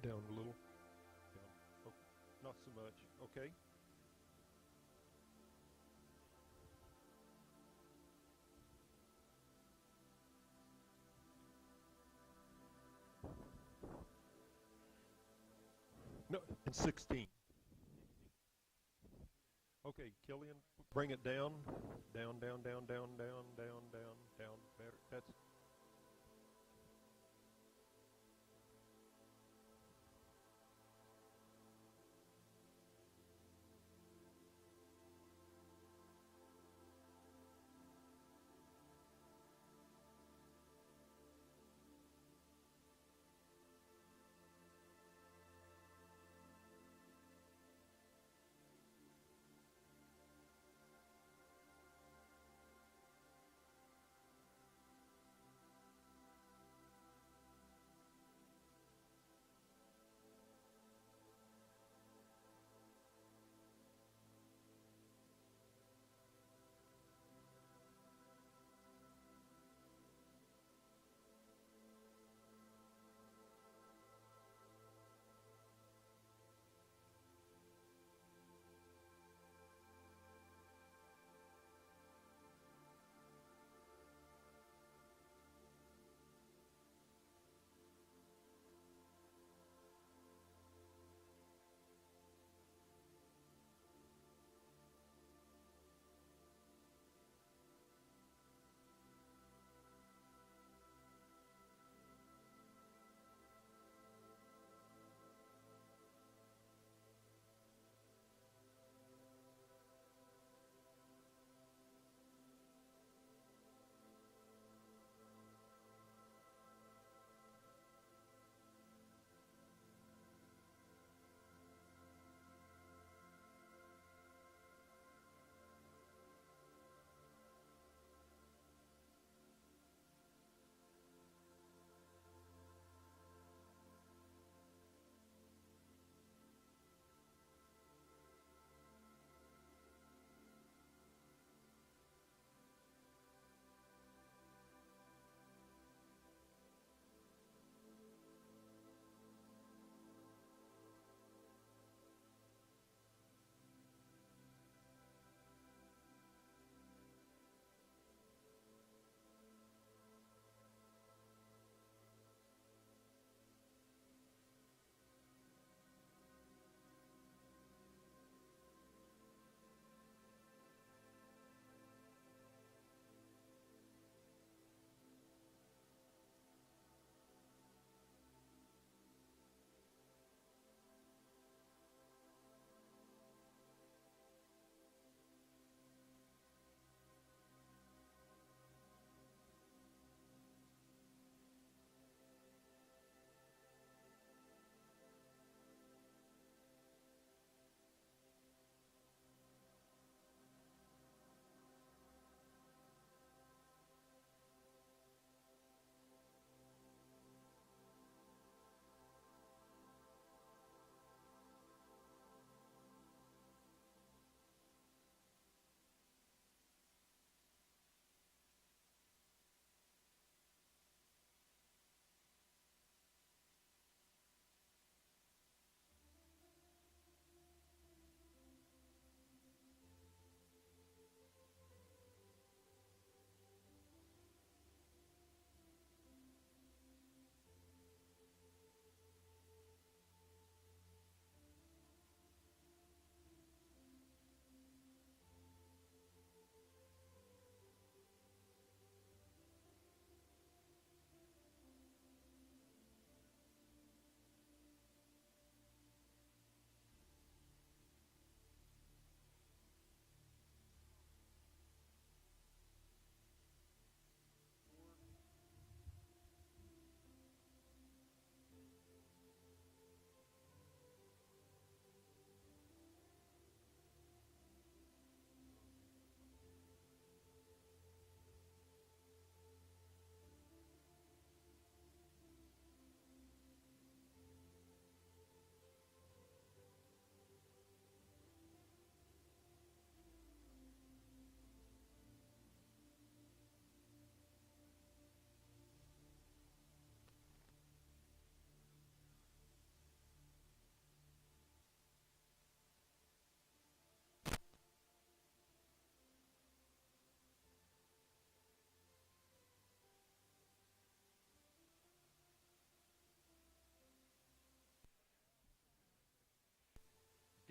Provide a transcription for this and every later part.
Down a little. Down. Oh, not so much. Okay. No, and 16. Okay, Killian, bring it down. Down, down, down, down, down, down, down, down. Better. That's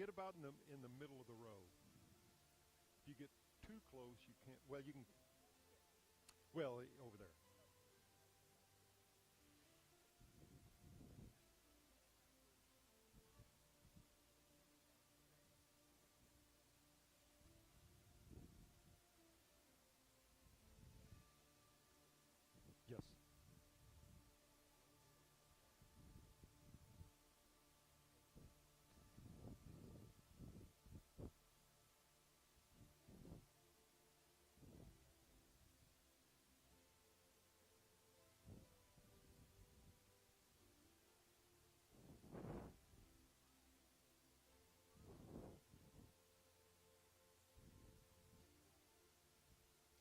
get about in the middle of the row. If you get too close, you can't. Well, you can. Well, over there. Yes.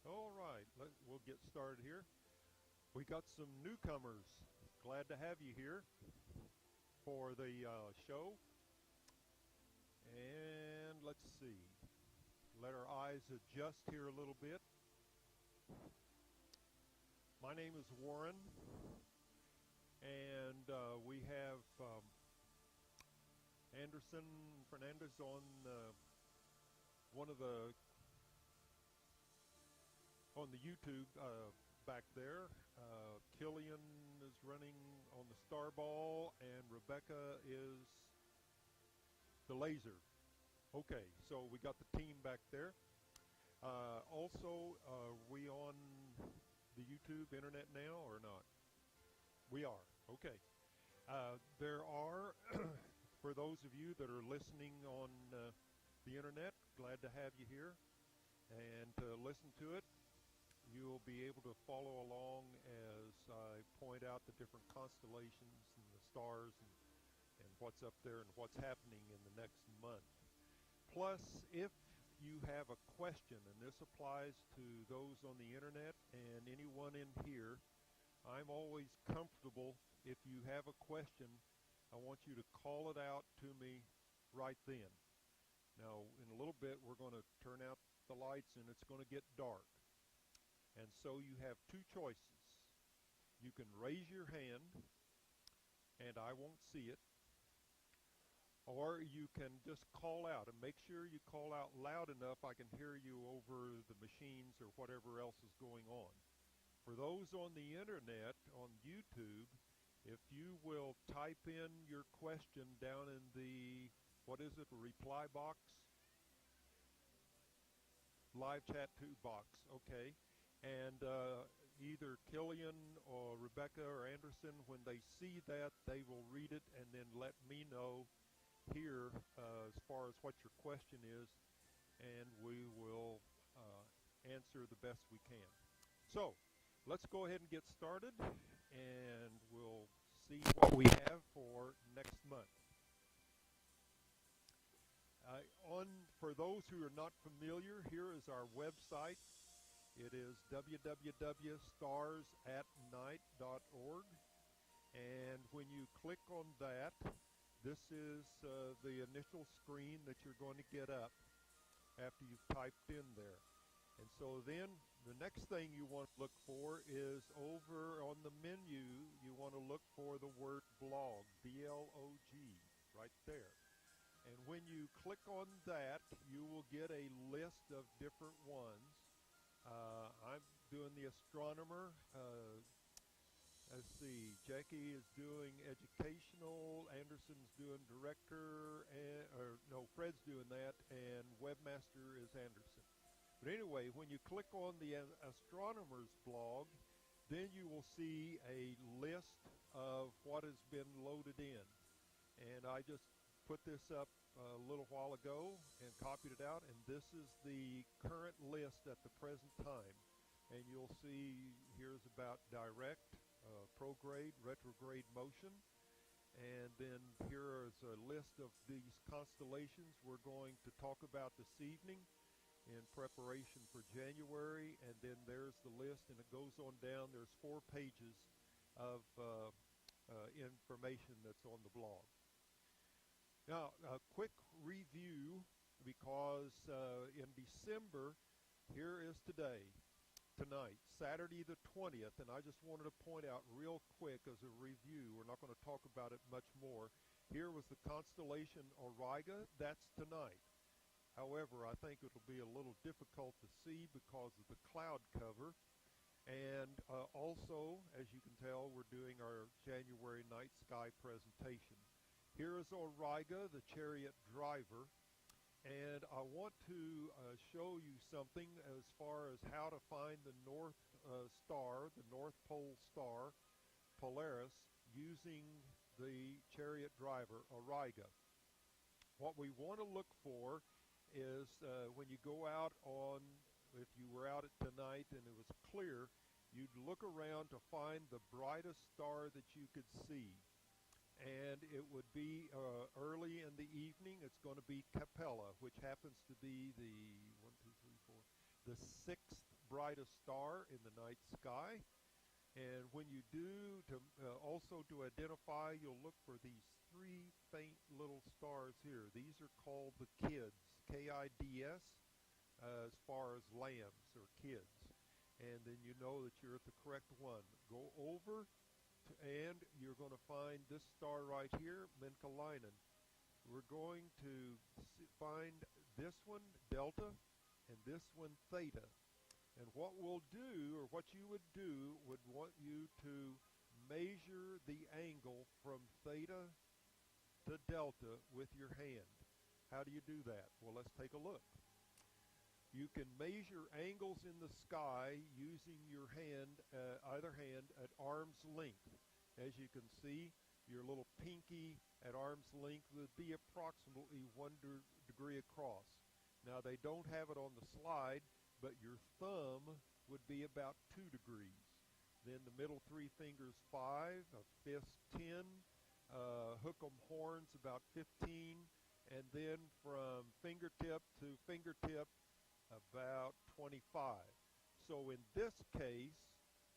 All right. We'll get started here. We got some newcomers. Glad to have you here for the show. And let's see. Let our eyes adjust here a little bit. My name is Warren, and we have Anderson Fernandez on one of the on the YouTube back there. Killian is running on the star ball, and Rebecca is the laser. Okay, so we got the team back there. Also, we on the YouTube internet now or not? We are. Okay. There are, for those of you that are listening on the internet, glad to have you here. And to listen to it, you'll be able to follow along as I point out the different constellations and the stars and what's up there and what's happening in the next month. Plus, if you have a question, and this applies to those on the internet and anyone in here, I'm always comfortable if you have a question, I want you to call it out to me right then. Now, in a little bit, we're going to turn out the lights and it's going to get dark. And so you have two choices. You can raise your hand and I won't see it, or you can just call out, and make sure you call out loud enough I can hear you over the machines or whatever else is going on. For those on the internet, on YouTube, if you will type in your question down in the, what is it, reply box? Live chat to box, okay. And either Killian or Rebecca or Anderson, when they see that, they will read it and then let me know here as far as what your question is, and we will answer the best we can. So let's go ahead and get started, and we'll see what we have for next month. For those who are not familiar, here is our website. It is www.starsatnight.org, and when you click on that, this is the initial screen that you're going to get up after you've typed in there. And so then the next thing you want to look for is over on the menu, you want to look for the word blog, B-L-O-G, right there. And when you click on that, you will get a list of different ones. I'm doing the astronomer. Let's see, Jackie is doing educational, Anderson's doing director, Fred's doing that, and webmaster is Anderson. But anyway, when you click on the astronomer's blog, then you will see a list of what has been loaded in. And I just put this up a little while ago and copied it out, and this is the current list at the present time. And you'll see here's about direct, prograde, retrograde motion, and then here is a list of these constellations we're going to talk about this evening in preparation for January, and then there's the list, and it goes on down. There's 4 pages of information that's on the blog. Now, a quick review, because in December, here is tonight, Saturday the 20th, and I just wanted to point out real quick as a review, we're not going to talk about it much more, Here was the constellation Auriga. That's tonight. However, I think it'll be a little difficult to see because of the cloud cover. And also, as you can tell, we're doing our January night sky presentation. Here is Auriga, the chariot driver. And I want to show you something as far as how to find the North Star, the North Pole star, Polaris, using the chariot driver, Auriga. What we want to look for is when you go out on, if you were out at tonight and it was clear, you'd look around to find the brightest star that you could see. And it would be early in the evening. It's going to be Capella, which happens to be the the sixth brightest star in the night sky. And when you do, also to identify, you'll look for these three faint little stars here. These are called the kids, K-I-D-S, as far as lambs or kids. And then you know that you're at the correct one. Go over, and you're going to find this star right here, Menkalinen. We're going to find this one, Delta, and this one, Theta. And what we'll do, or what you would do, would want you to measure the angle from theta to delta with your hand. How do you do that? Well, let's take a look. You can measure angles in the sky using your hand, either hand, at arm's length. As you can see, your little pinky at arm's length would be approximately 1 degree across. Now, they don't have it on the slide, but your thumb would be about 2 degrees. Then the middle three fingers 5, a fist 10, hook 'em horns about 15, and then from fingertip to fingertip about 25. So in this case,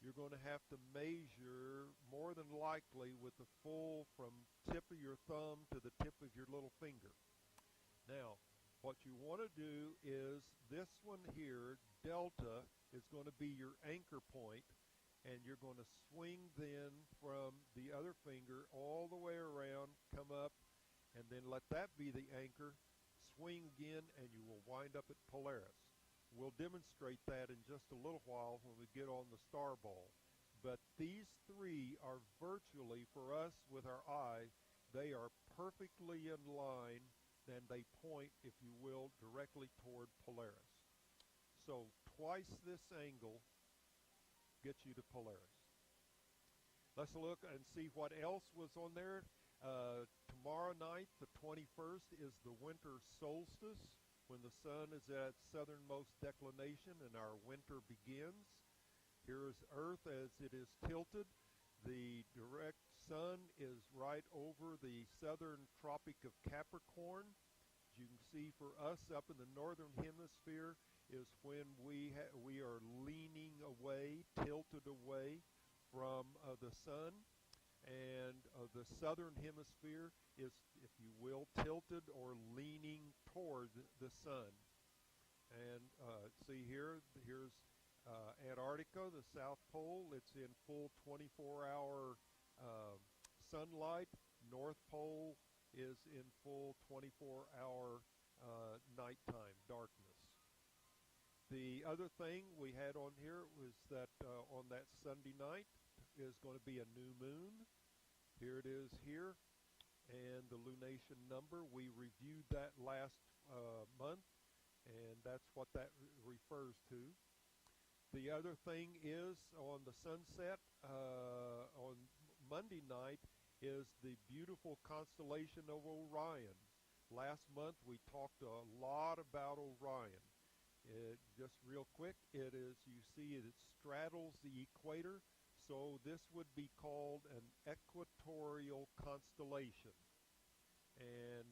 you're going to have to measure more than likely with the full from tip of your thumb to the tip of your little finger. Now, what you want to do is this one here, delta, is going to be your anchor point, and you're going to swing then from the other finger all the way around, come up, and then let that be the anchor, swing again, and you will wind up at Polaris. We'll demonstrate that in just a little while when we get on the star ball. But these three are virtually, for us with our eye, they are perfectly in line, and they point, if you will, directly toward Polaris. So twice this angle gets you to Polaris. Let's look and see what else was on there. Tomorrow night, the 21st, is the winter solstice, when the sun is at southernmost declination and our winter begins. Here is Earth as it is tilted. The direct sun is right over the southern Tropic of Capricorn. As you can see, for us up in the northern hemisphere is when we are leaning away, tilted away from the sun. And the southern hemisphere is, if you will, tilted or leaning toward the sun. And see here, here's Antarctica, the South Pole. It's in full 24-hour sunlight. North Pole is in full 24-hour nighttime darkness. The other thing we had on here was that on that Sunday night is going to be a new moon. Here it is here, and the lunation number. We reviewed that last month, and that's what that refers to. The other thing is on the sunset on Monday night is the beautiful constellation of Orion. Last month we talked a lot about Orion. Just real quick, it is, you see it straddles the equator, so this would be called an equatorial constellation. And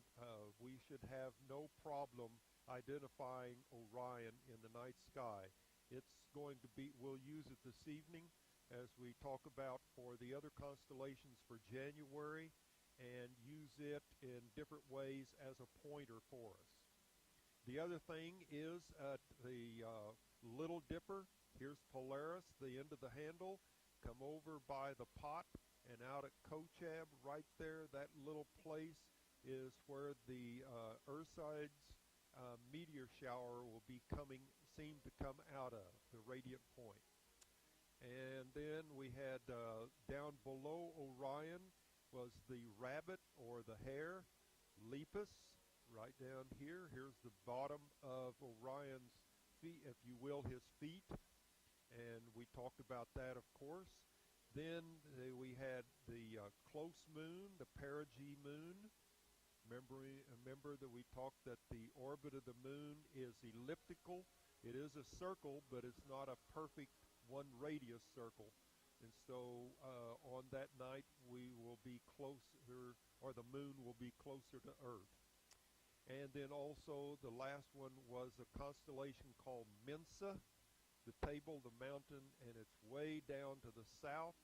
we should have no problem identifying Orion in the night sky. It's going to be, we'll use it this evening as we talk about for the other constellations for January, and use it in different ways as a pointer for us. The other thing is the Little Dipper. Here's Polaris, the end of the handle. Come over by the pot And out at Kochab, right there, that little place is where the Earthside's meteor shower will be seem to come out of, the radiant point. And then we had down below Orion was the rabbit or the hare, Lepus, right down here. Here's the bottom of Orion's feet, if you will, his feet. And we talked about that, of course. Then we had the close moon, the perigee moon. Remember that we talked that the orbit of the moon is elliptical. It is a circle, but it's not a perfect one radius circle. And so on that night we will be closer, or the moon will be closer to Earth. And then also the last one was a constellation called Mensa, the table, the mountain, and it's way down to the south,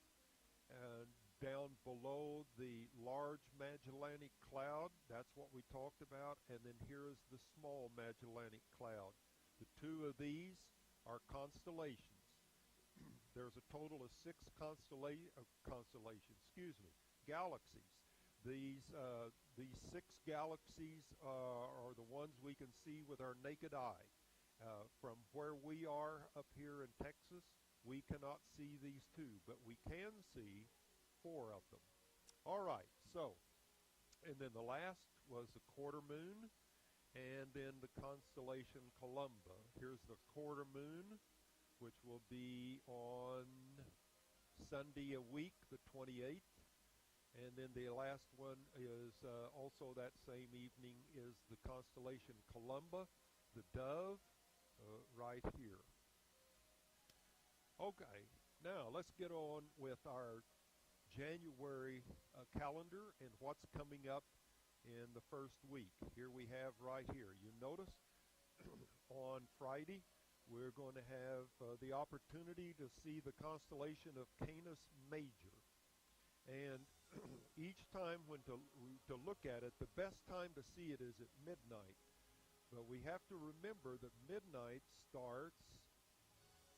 and down below the large Magellanic Cloud. That's what we talked about. And then here is the small Magellanic Cloud. The two of these are constellations. There's a total of 6 galaxies. These 6 galaxies are the ones we can see with our naked eye. From where we are up here in Texas, we cannot see these 2, but we can see 4 of them. All right, so, and then the last was the quarter moon, and then the constellation Columba. Here's the quarter moon, which will be on Sunday a week, the 28th. And then the last one is also that same evening is the constellation Columba, the dove, right here. Okay, now let's get on with our January calendar and what's coming up in the first week. Here we have right here. You notice on Friday we're going to have the opportunity to see the constellation of Canis Major. And each time when to look at it, the best time to see it is at midnight. But we have to remember that midnight starts,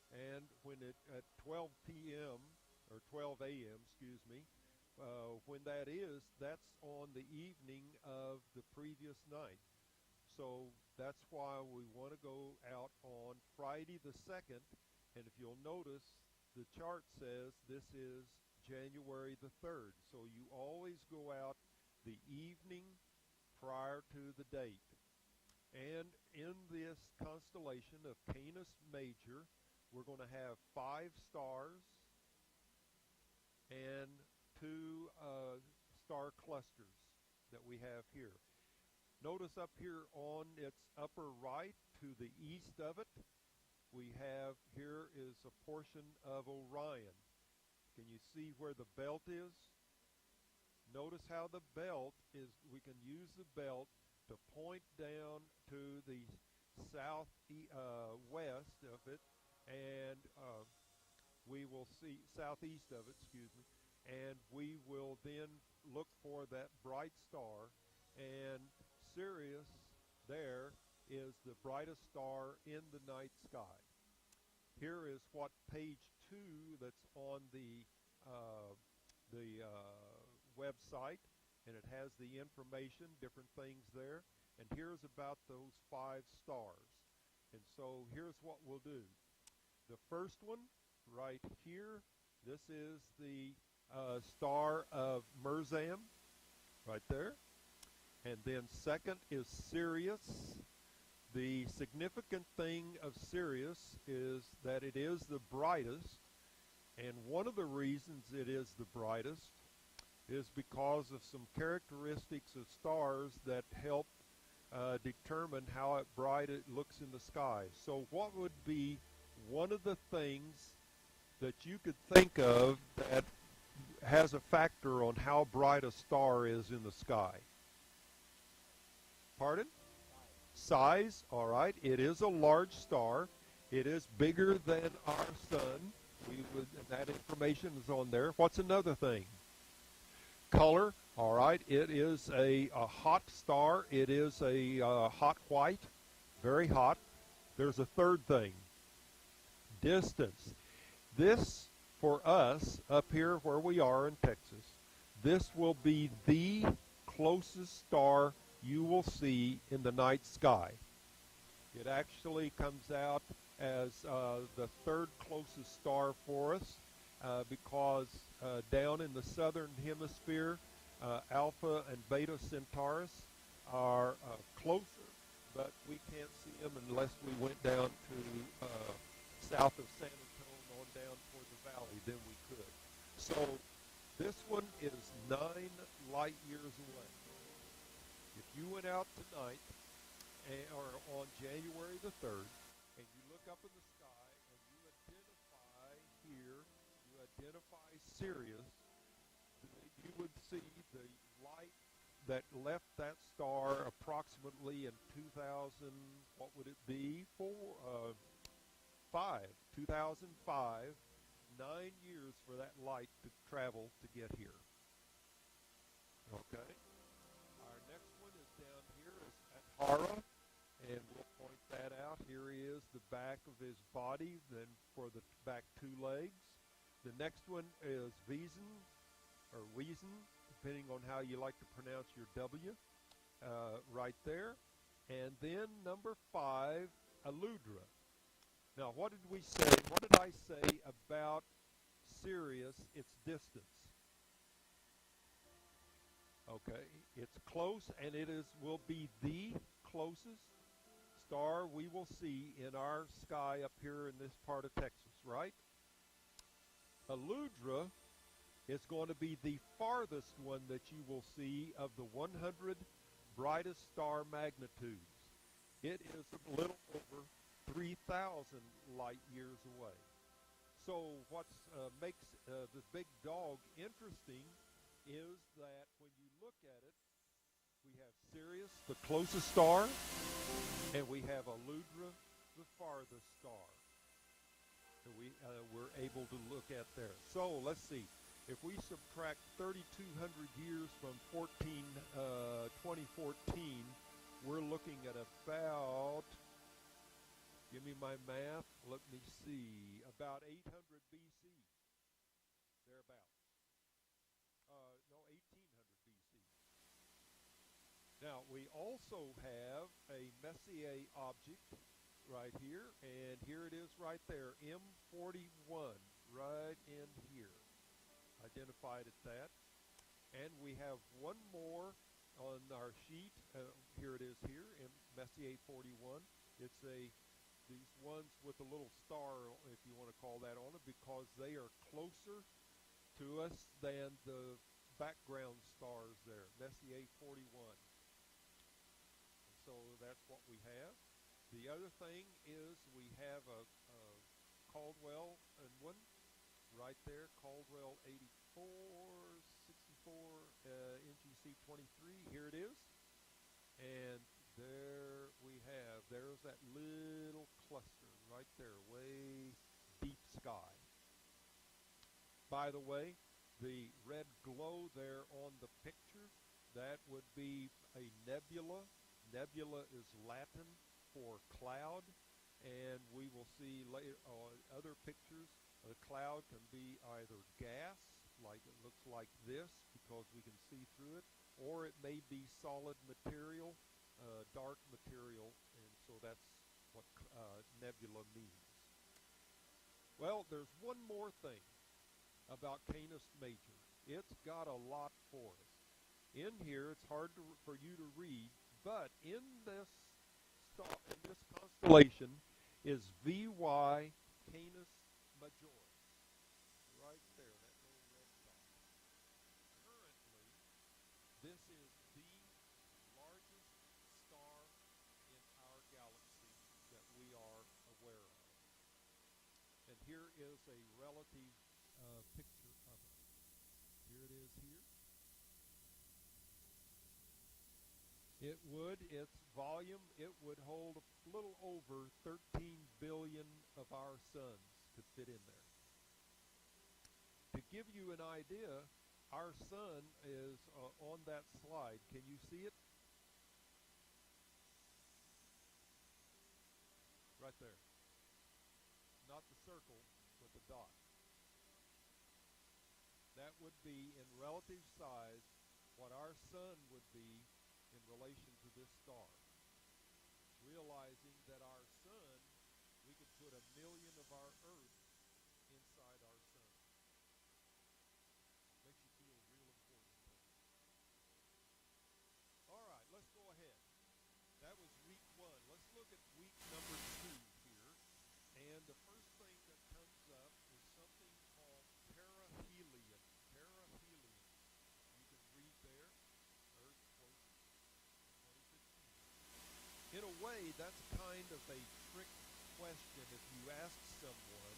and when at 12 p.m., or 12 a.m., excuse me, when that is, that's on the evening of the previous night. So that's why we want to go out on Friday the 2nd, and if you'll notice, the chart says this is January the 3rd. So you always go out the evening prior to the date. And in this constellation of Canis Major, we're going to have 5 stars and 2 star clusters that we have here. Notice up here on its upper right to the east of it, we have here is a portion of Orion. Can you see where the belt is? Notice how the belt is, we can use the belt to point down to the west of it, and we will see southeast of it, excuse me, and we will then look for that bright star, and Sirius there is the brightest star in the night sky. Here is what page 2 that's on the website, and it has the information, different things there, and here's about those 5 stars. And so here's what we'll do. The first one right here, this is the star of Mersam right there, and then second is Sirius. The significant thing of Sirius is that it is the brightest, and one of the reasons it is the brightest is because of some characteristics of stars that help determine how bright it looks in the sky. So what would be one of the things that you could think of that has a factor on how bright a star is in the sky? Pardon? Size, all right. It is a large star. It is bigger than our sun. That information is on there. What's another thing? Color, all right. It is a hot star. It is a hot white, very hot. There's a third thing. Distance. This for us up here where we are in Texas, this will be the closest star you will see in the night sky. It actually comes out as the third closest star for us because down in the southern hemisphere, Alpha and Beta Centaurus are closer, but we can't see them unless we went down to south of San Antonio on down toward the valley, then we could. So this one is 9 light years away. If you went out tonight or on January the 3rd and you look up in the sky and you identify here, you identify Sirius, you would see the light that left that star approximately in 2000, what would it be? 2005, 9 years for that light to travel to get here. Okay? Our next one is down here is Hara, and we'll point that out. Here he is, the back of his body, then for the back 2 legs. The next one is Wiesen, or Wiesen, depending on how you like to pronounce your W, right there. And then number 5, Aludra. Now, what did we say? What did I say about Sirius, its distance? Okay, it's close, and it will be the closest star we will see in our sky up here in this part of Texas, right? Aludra is going to be the farthest one that you will see of the 100 brightest star magnitudes. It is a little over 3,000 light years away. So what makes the big dog interesting is that when you look at it, we have Sirius, the closest star, and we have Aludra, the farthest star. So we're able to look at there. So let's see. If we subtract 3,200 years from 2014, we're looking at about, give me my math, let me see, about 800 BC, thereabouts. No, 1800 BC. Now, we also have a Messier object right here, and here it is right there, M41, right in here. Identified at that. And we have one more on our sheet. Here it is here, Messier 41. It's these ones with a little star, if you want to call that, on it, because they are closer to us than the background stars there, Messier 41. And so that's what we have. The other thing is we have a Caldwell and one right there, Caldwell 84, 64, NGC 23. Here it is. And there we have, there's that little cluster right there, way deep sky. By the way, the red glow there on the picture, that would be a nebula. Nebula is Latin for cloud, and we will see later on other pictures. The cloud can be either gas, like it looks like this, because we can see through it, or it may be solid material, dark material, and so that's what nebula means. Well, there's one more thing about Canis Major. It's got a lot for us. In here, it's hard for you to read, but in this star, in this constellation, is VY Canis Majoris. Right there, that little red dot. Currently, this is the largest star in our galaxy that we are aware of. And here is a relative picture of it. Here it is here. Its volume, it would hold a little over 13 billion of our suns could fit in there. To give you an idea, our sun is on that slide. Can you see it? Right there. Not the circle, but the dot. That would be in relative size what our sun would be in relation to this star. Realizing that our sun, we could put 1,000,000 of our Earth inside our sun. Makes you feel real important, doesn't it? All right, let's go ahead. That was week one. Let's look at week number two here. And the first thing that comes up is something called perihelion. Perihelion. You can read there, Earth closest, 2015. In a way, that's kind of a trick question if you ask someone.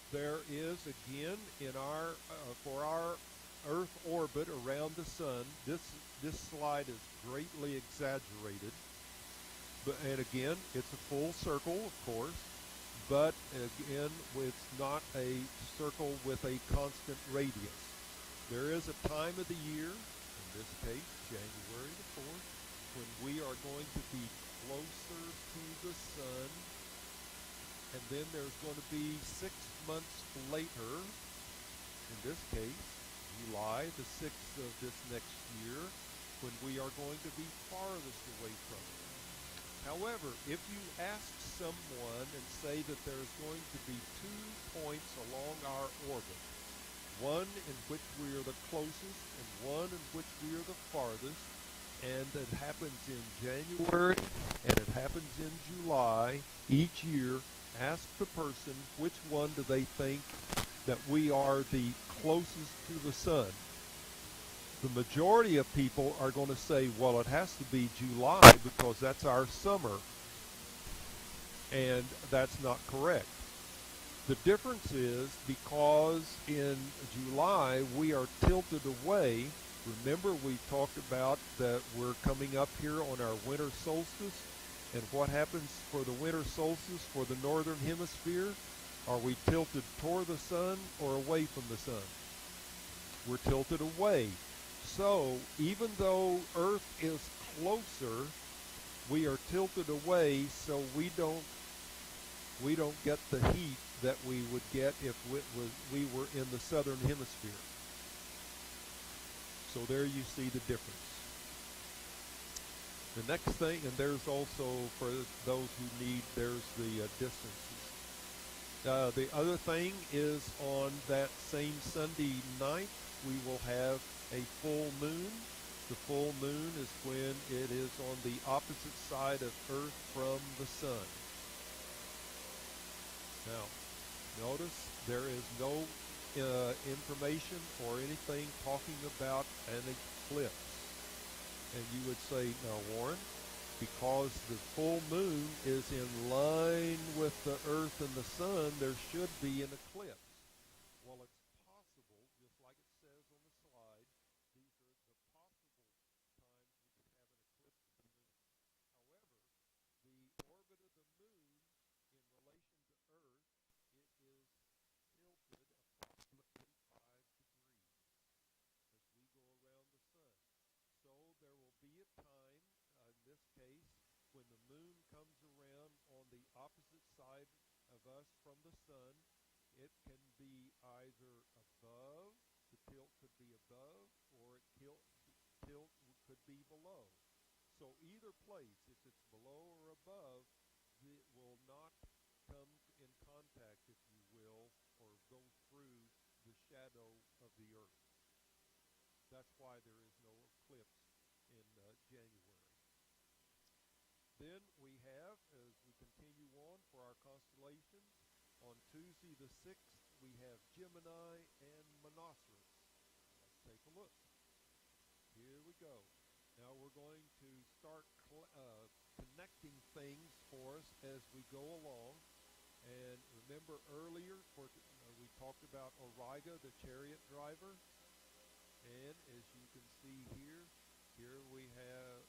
There is, again, in our for our Earth orbit around the sun, this slide is greatly exaggerated. But, and again, it's a full circle, of course, but again, it's not a circle with a constant radius. There is a time of the year, in this case, January the 4th, when we are going to be closer to the sun, and then there's going to be 6 months later, in this case, July the 6th of this next year, when we are going to be farthest away from it. However, if you ask someone and say that there's going to be 2 points along our orbit, one in which we are the closest and one in which we are the farthest, and it happens in January and it happens in July each year, ask the person which one do they think that we are the closest to the sun. The majority of people are going to say, well, it has to be July because that's our summer. And that's not correct. The difference is because in July we are tilted away. Remember, we talked about that we're coming up here on our winter solstice. And what happens for the winter solstice for the northern hemisphere? Are we tilted toward the sun or away from the sun? We're tilted away. So even though Earth is closer, we are tilted away, so we don't get the heat that we would get if we were in the southern hemisphere. So there you see the difference. The next thing, and there's also, for those who need, there's the distances. The other thing is on that same Sunday night, we will have a full moon. The full moon is when it is on the opposite side of Earth from the sun. Now, notice there is no information or anything talking about an eclipse. And you would say, now Warren, because the full moon is in line with the Earth and the sun, there should be an eclipse. Well, it's possible, just like it says on the slide, these are the possible times we could have an eclipse of the moon. However, the orbit of the moon in relation to Earth, it is tilted approximately 5 degrees as we go around the sun. So there will be a time, in this case, when the moon comes around on the opposite side of us from the sun. It can be either above, the tilt could be above, or tilt could be below. So either place, if it's below or above, it will not come in contact, if you will, or go through the shadow of the Earth. That's why there is no eclipse in January. Then we have, as we continue on for our constellations, on Tuesday the 6th, we have Gemini and Monoceros. Let's take a look. Here we go. Now we're going to start connecting things for us as we go along. And remember earlier, we talked about Auriga, the chariot driver. And as you can see here, here we have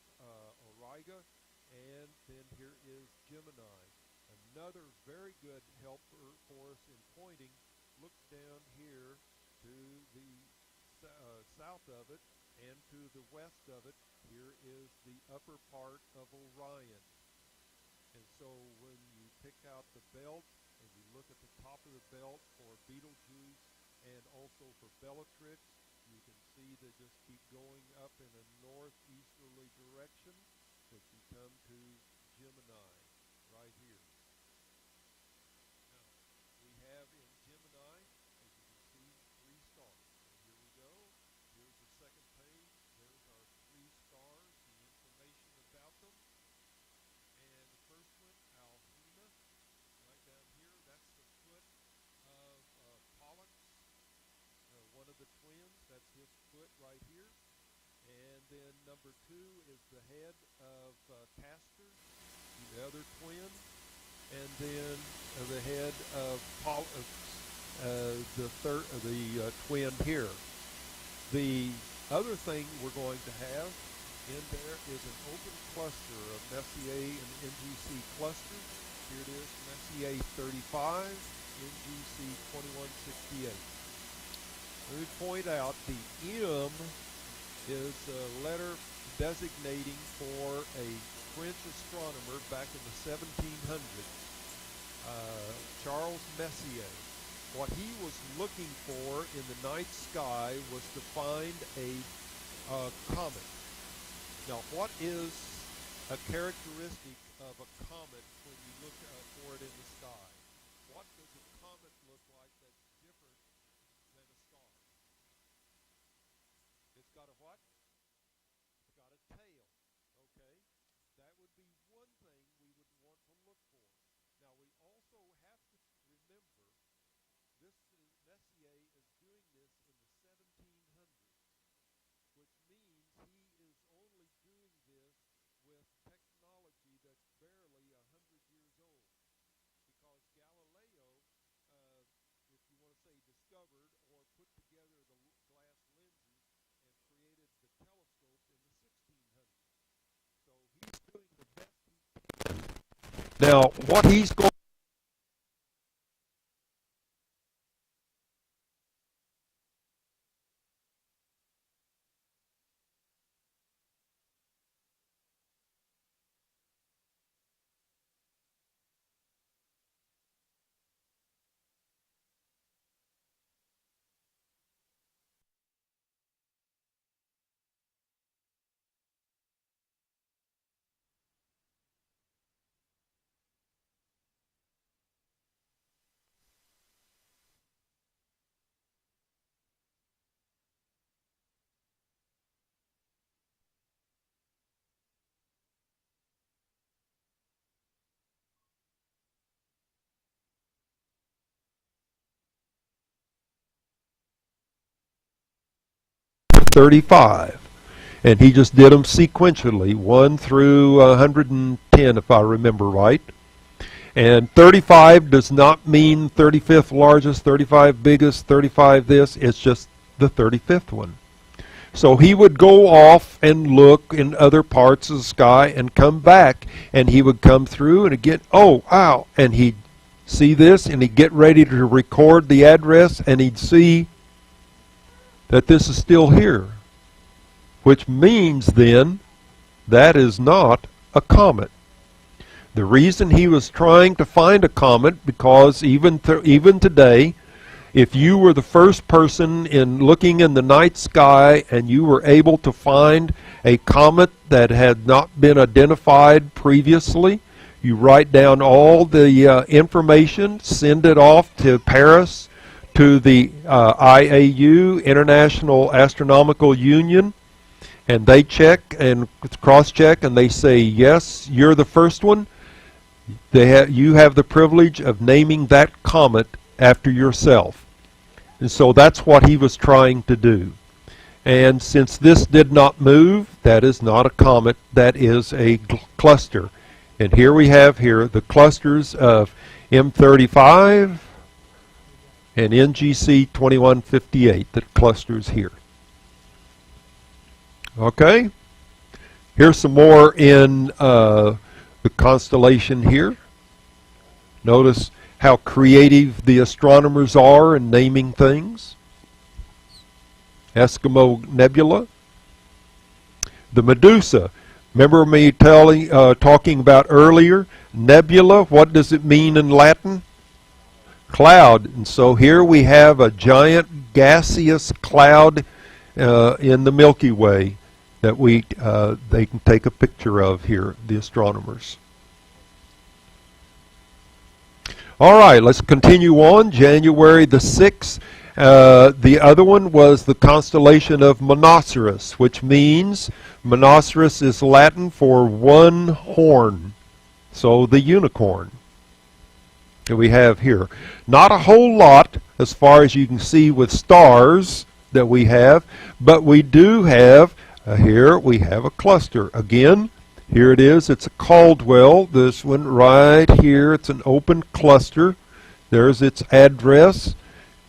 Auriga, and then here is Gemini. Another very good helper for us in pointing. Look down here to the south of it and to the west of it. Here is the upper part of Orion. And so when you pick out the belt and you look at the top of the belt for Betelgeuse and also for Bellatrix. You can see they just keep going up in a northeasterly direction that you come to Gemini right here. Now, we have in Gemini, as you can see, 3 stars. So here we go. Here's the second page. There's our 3 stars, the information about them. And the first one, Alhina, right down here. That's the foot of Pollux, one of the twins. That's his foot right here. And then number 2 is the head of Castor, the other twin. And then the head of Pollux, the twin here. The other thing we're going to have in there is an open cluster of Messier and NGC clusters. Here it is, Messier 35, NGC 2168. Let me point out the M is a letter designating for a French astronomer back in the 1700s, Charles Messier. What he was looking for in the night sky was to find a comet. Now, what is a characteristic of a comet when you look for it in the sky? What does a comet look like that's different than a star? It's got a what? It's got a tail. Okay? That would be one thing we would want to look for. Now, we also have to remember Messier is doing this in the 1700s, which means he is only doing this with technology that's barely 100 years old. Because Galileo, if you want to say discovered or put together the glass lenses and created the telescope in the 1600s. So he's doing the best he can. Now, what he's going 35, and he just did them sequentially, 1 through 110, if I remember right. And 35 does not mean 35th largest, 35 biggest, 35 this. It's just the 35th one. So he would go off and look in other parts of the sky and come back, and he would come through and again, oh, wow, and he'd see this, and he'd get ready to record the address, and he'd see that this is still here, which means then that is not a comet. The reason he was trying to find a comet, because even today, if you were the first person in looking in the night sky and you were able to find a comet that had not been identified previously, you write down all the information, send it off to Paris, to the IAU, International Astronomical Union, and they check and cross-check, and they say, yes, you're the first one. You have the privilege of naming that comet after yourself. And so that's what he was trying to do. And since this did not move, that is not a comet, that is a cluster. And here we have the clusters of M35 and NGC 2158, that clusters here. Okay? Here's some more in the constellation here. Notice how creative the astronomers are in naming things. Eskimo Nebula. The Medusa. Remember me talking about earlier? Nebula, what does it mean in Latin? cloud. And so here we have a giant gaseous cloud in the Milky Way that they can take a picture of here, the astronomers. All right, let's continue on. January the 6th. The other one was the constellation of Monoceros, which means Monoceros is Latin for one horn. So the unicorn that we have here. Not a whole lot as far as you can see with stars that we have, but we do have, here we have a cluster. Again, here it is. It's a Caldwell. This one right here, it's an open cluster. There's its address.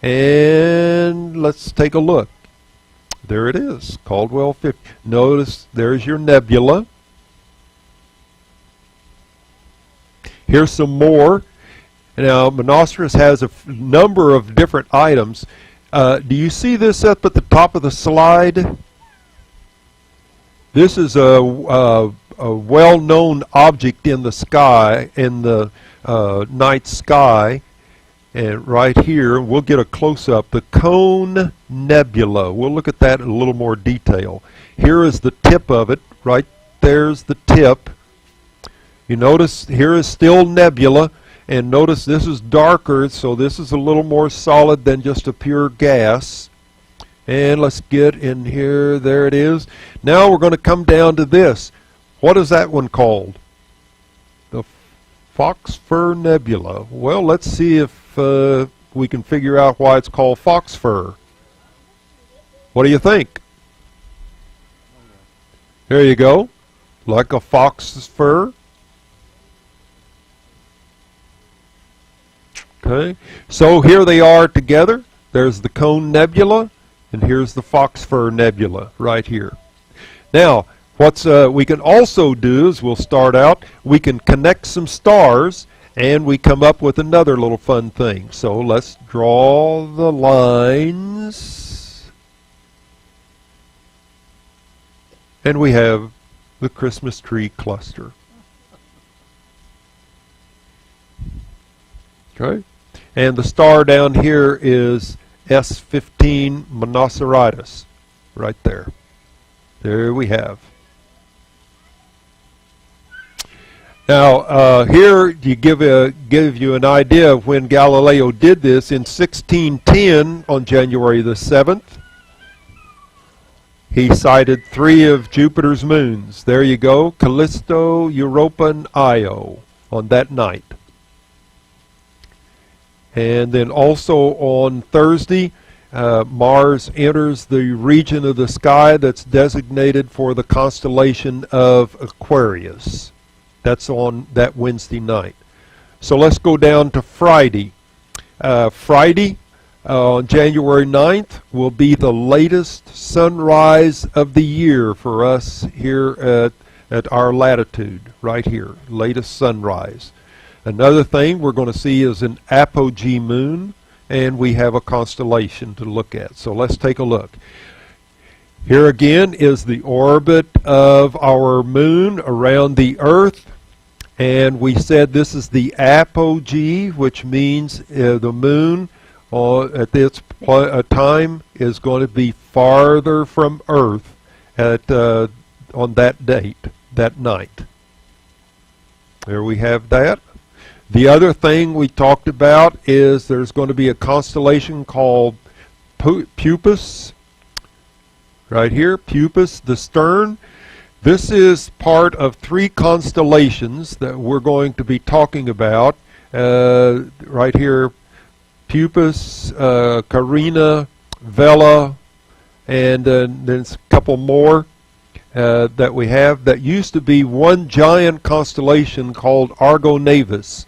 And let's take a look. There it is, Caldwell 50. Notice there's your nebula. Here's some more. Now, Monoceros has a number of different items. Do you see this up at the top of the slide? This is a well-known object in the sky, in the night sky. And right here, we'll get a close-up, the Cone Nebula. We'll look at that in a little more detail. Here is the tip of it. Right there's the tip. You notice here is still nebula, and notice this is darker, so this is a little more solid than just a pure gas. And let's get in here. There it is. Now we're going to come down to this. What is that one called? The Fox Fir Nebula. Well, let's see if we can figure out why it's called fox fir. What do you think? There you go. Like a fox's fur. Okay. So here they are together. There's the Cone Nebula, and here's the Fox Fir Nebula right here. Now, what's we can also do is we'll start out, we can connect some stars, and we come up with another little fun thing. So let's draw the lines. And we have the Christmas tree cluster. Okay. And the star down here is S15 Monocerotis. Right there. There we have. Now, here you give you an idea of when Galileo did this. In 1610, on January the 7th, he sighted 3 of Jupiter's moons. There you go, Callisto, Europa, and Io on that night. And then also on Thursday, Mars enters the region of the sky that's designated for the constellation of Aquarius. That's on that Wednesday night. So let's go down to Friday. Friday, on January 9th, will be the latest sunrise of the year for us here at our latitude, right here, latest sunrise. Another thing we're going to see is an apogee moon, and we have a constellation to look at. So let's take a look. Here again is the orbit of our moon around the Earth. And we said this is the apogee, which means the moon at this time is going to be farther from Earth on that date, that night. There we have that. The other thing we talked about is there's going to be a constellation called Puppis. Right here, Puppis, the stern. This is part of 3 constellations that we're going to be talking about. Right here, Puppis, Carina, Vela, and then there's a couple more that we have. That used to be one giant constellation called Argo Navis,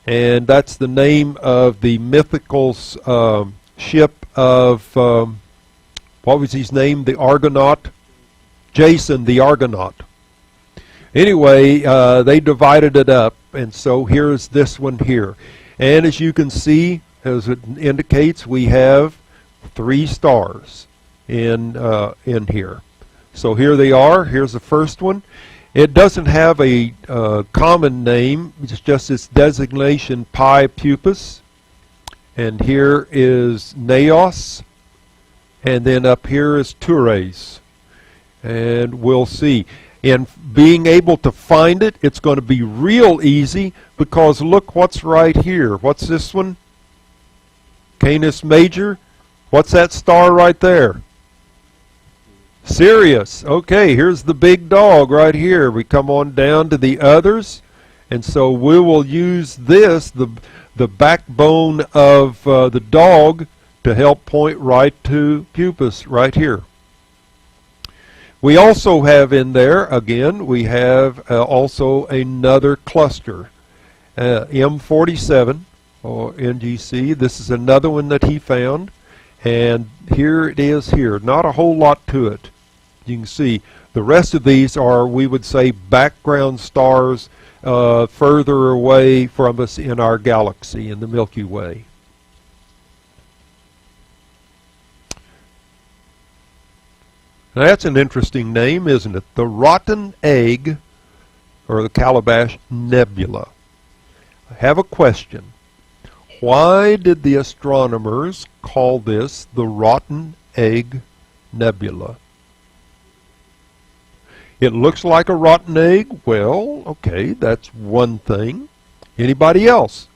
and that's the name of the mythical ship of, what was his name, the Argonaut? Jason the Argonaut. Anyway, they divided it up, and so here's this one here. And as you can see, as it indicates, we have 3 stars in here. So here they are. Here's the first one. It doesn't have a common name. It's just its designation, Pi Puppis. and here is Naos, and then up here is Tures. And we'll see. In being able to find it, it's going to be real easy, because look what's right here. What's this one? Canis Major. What's that star right there? Sirius. Okay, here's the big dog right here. We come on down to the others, and so we will use this, the backbone of the dog, to help point right to Puppis right here. We also have in there, again, we have also another cluster, M47 or NGC. This is another one that he found, and here it is here. Not a whole lot to it. You can see the rest of these are, we would say, background stars further away from us in our galaxy, in the Milky Way. Now that's an interesting name, isn't it? The Rotten Egg, or the Calabash Nebula. I have a question. Why did the astronomers call this the Rotten Egg Nebula? It looks like a rotten egg. Well, okay, that's one thing. Anybody else?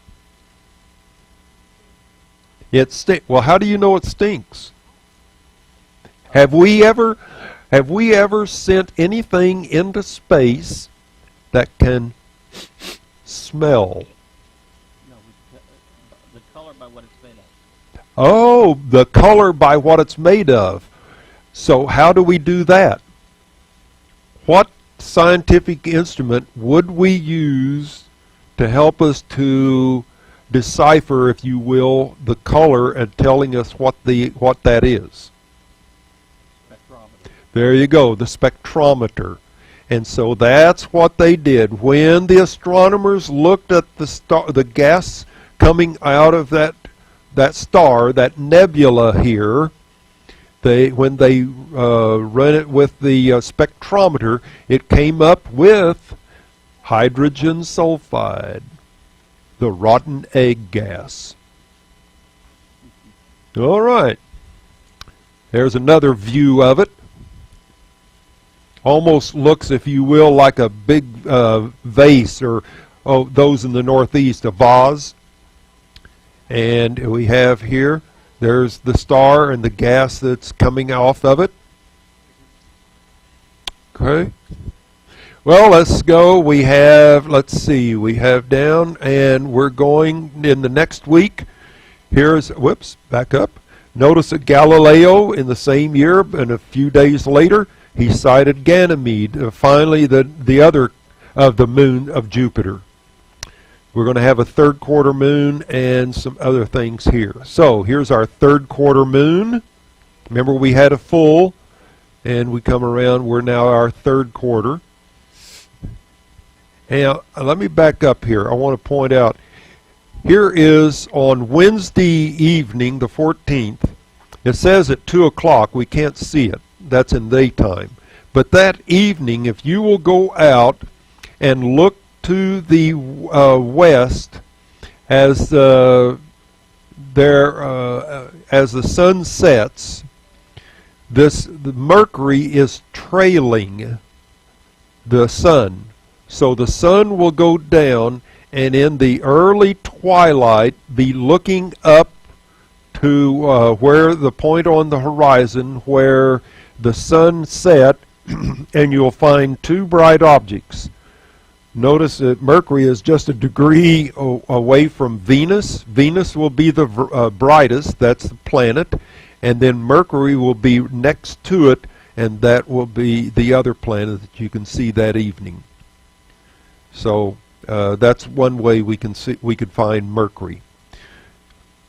It stinks. Well, how do you know it stinks? Have we ever sent anything into space that can smell? No, the color by what it's made of. Oh, the color by what it's made of. So how do we do that? What scientific instrument would we use to help us to decipher, if you will, the color and telling us what that is? Spectrometer. There you go, the spectrometer. And so that's what they did. When the astronomers looked at the gas coming out of that star, that nebula here, when they ran it with the spectrometer, it came up with hydrogen sulfide, the rotten egg gas. All right. There's another view of it. Almost looks, if you will, like a big vase, or those in the Northeast, a vase. And we have here, there's the star and the gas that's coming off of it. Okay. Well, let's go. We have, let's see, we have down, and we're going in the next week. Here's, whoops, back up. Notice that Galileo in the same year, and a few days later, he sighted Ganymede, finally the other of the moon of Jupiter. We're going to have a third quarter moon and some other things here. So here's our third quarter moon. Remember, we had a full, and we come around, we're now our third quarter. And let me back up here. I want to point out, here is on Wednesday evening, the 14th. It says at 2 o'clock. We can't see it. That's in daytime. But that evening, if you will go out and look to the west as the sun sets, the Mercury is trailing the sun. So the sun will go down, and in the early twilight be looking up to where the point on the horizon where the sun set, and you'll find two bright objects. Notice that Mercury is just a degree away from Venus. Venus will be the brightest, that's the planet, and then Mercury will be next to it, and that will be the other planet that you can see that evening. So that's one way we could find Mercury.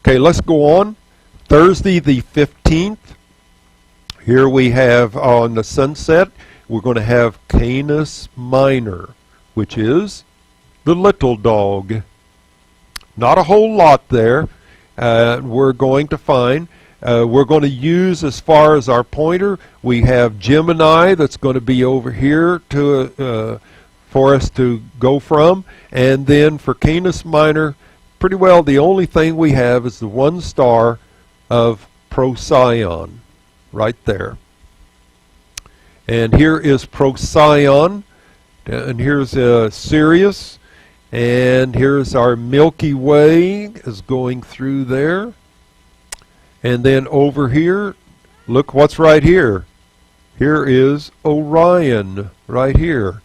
Okay, let's go on. Thursday the 15th. Here we have on the sunset, we're going to have Canis Minor, which is the little dog. Not a whole lot there. We're going to find. We're going to use, as far as our pointer, we have Gemini that's going to be over here to for us to go from, and then for Canis Minor, pretty well the only thing we have is the one star of Procyon right there. And here is Procyon, and here's Sirius, and here's our Milky Way is going through there. And then over here, look what's right here. Here is Orion right here.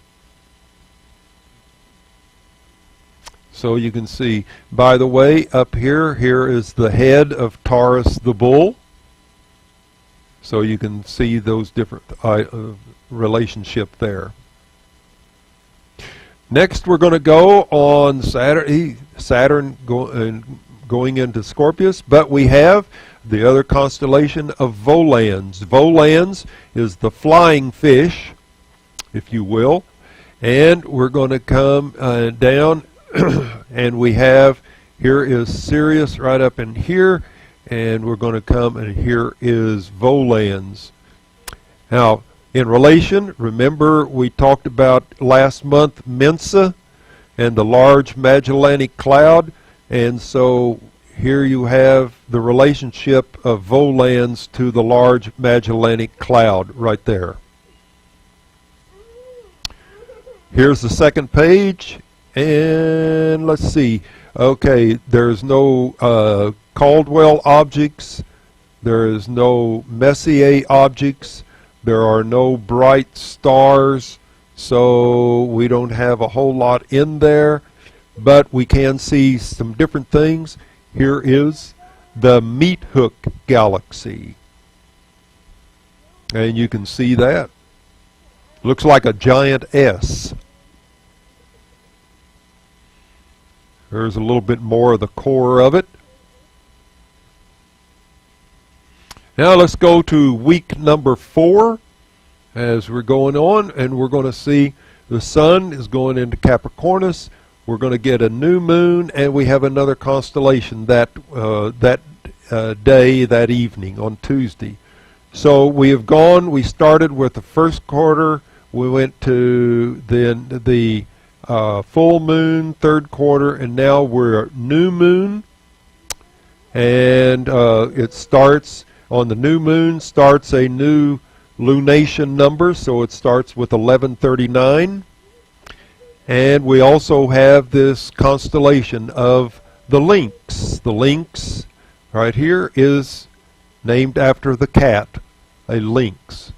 So you can see, by the way, up here, here is the head of Taurus the Bull. So you can see those different relationship there. Next we're going to go on Saturn going into Scorpius, but we have the other constellation of Volans. Volans is the flying fish, if you will, and we're going to come down and we have, here is Sirius right up in here, and we're going to come, and here is Volans. Now, in relation, remember we talked about last month Mensa and the large Magellanic Cloud, and so here you have the relationship of Volans to the large Magellanic Cloud right there. Here's the second page, and let's see. Okay, there's no Caldwell objects, there is no Messier objects, there are no bright stars, so we don't have a whole lot in there, but we can see some different things. Here is the Meat Hook Galaxy, and you can see that. Looks like a giant S. There's a little bit more of the core of it. Now let's go to week number 4 as we're going on, and we're going to see the sun is going into Capricornus. We're going to get a new moon, and we have another constellation that day, that evening on Tuesday. So we have gone, we started with the first quarter, we went to then the full moon, third quarter, and now we're at new moon, and it starts on the new moon, starts a new lunation number, so it starts with 1139. And we also have this constellation of the lynx. The lynx right here is named after the cat, a lynx.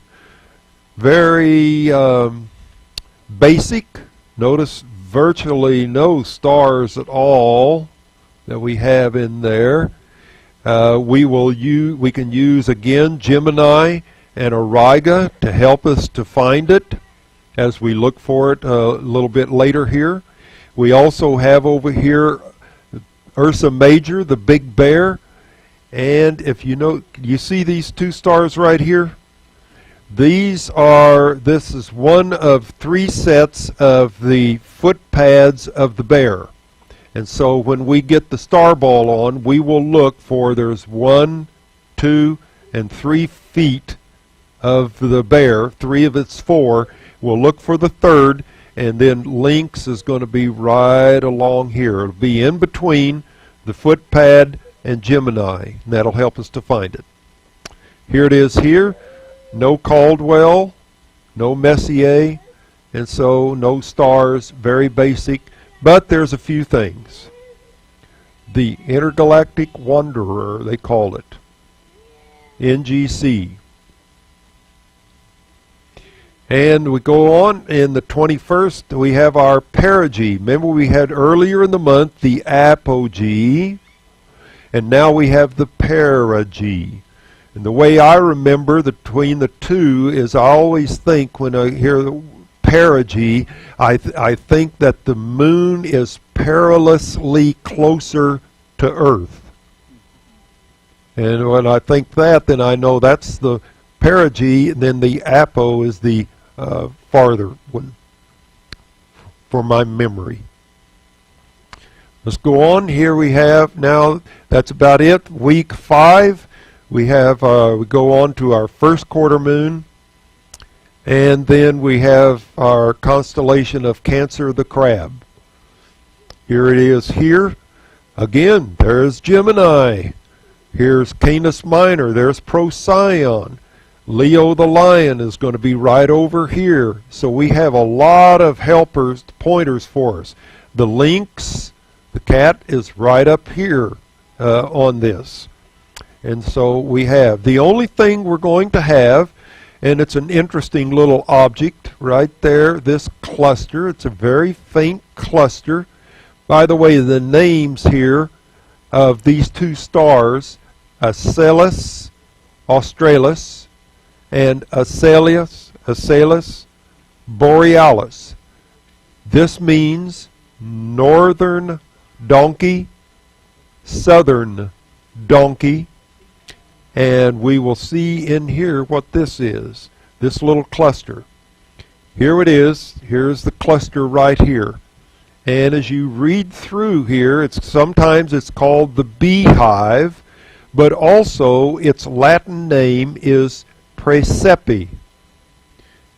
Very basic. Notice virtually no stars at all that we have in there. We can use again Gemini and Auriga to help us to find it as we look for it a little bit later here. We also have over here Ursa Major, the Big Bear, and if you know, you see these two stars right here? This is one of 3 sets of the foot pads of the bear. And so when we get the star ball on, we will look for, there's 1, 2, and 3 feet of the bear, 3 of its 4. We'll look for the third, and then lynx is going to be right along here. It'll be in between the foot pad and Gemini, and that'll help us to find it. Here it is here. No Caldwell, no Messier, and so no stars, very basic, but there's a few things. The Intergalactic Wanderer, they call it, NGC. And we go on, in the 21st, we have our perigee. Remember we had earlier in the month the apogee, and now we have the perigee. And the way I remember between the two is I always think when I hear the perigee, I think that the moon is perilously closer to Earth. And when I think that, then I know that's the perigee, and then the apo is the farther one for my memory. Let's go on. Here we have now, that's about it. Week 5. We have we go on to our first quarter moon, and then we have our constellation of Cancer the Crab. Here it is here. Again, there's Gemini. Here's Canis Minor. There's Procyon. Leo the Lion is going to be right over here. So we have a lot of helpers, pointers for us. The lynx, the cat, is right up here on this. And so we have, the only thing we're going to have, and it's an interesting little object right there, this cluster. It's a very faint cluster. By the way, the names here of these two stars, Acellus Australis and Acellus Borealis. This means northern donkey, southern donkey, and we will see in here what this is, this little cluster. Here it is. Here's the cluster right here. And as you read through here, sometimes it's called the beehive, but also its Latin name is Praesepe.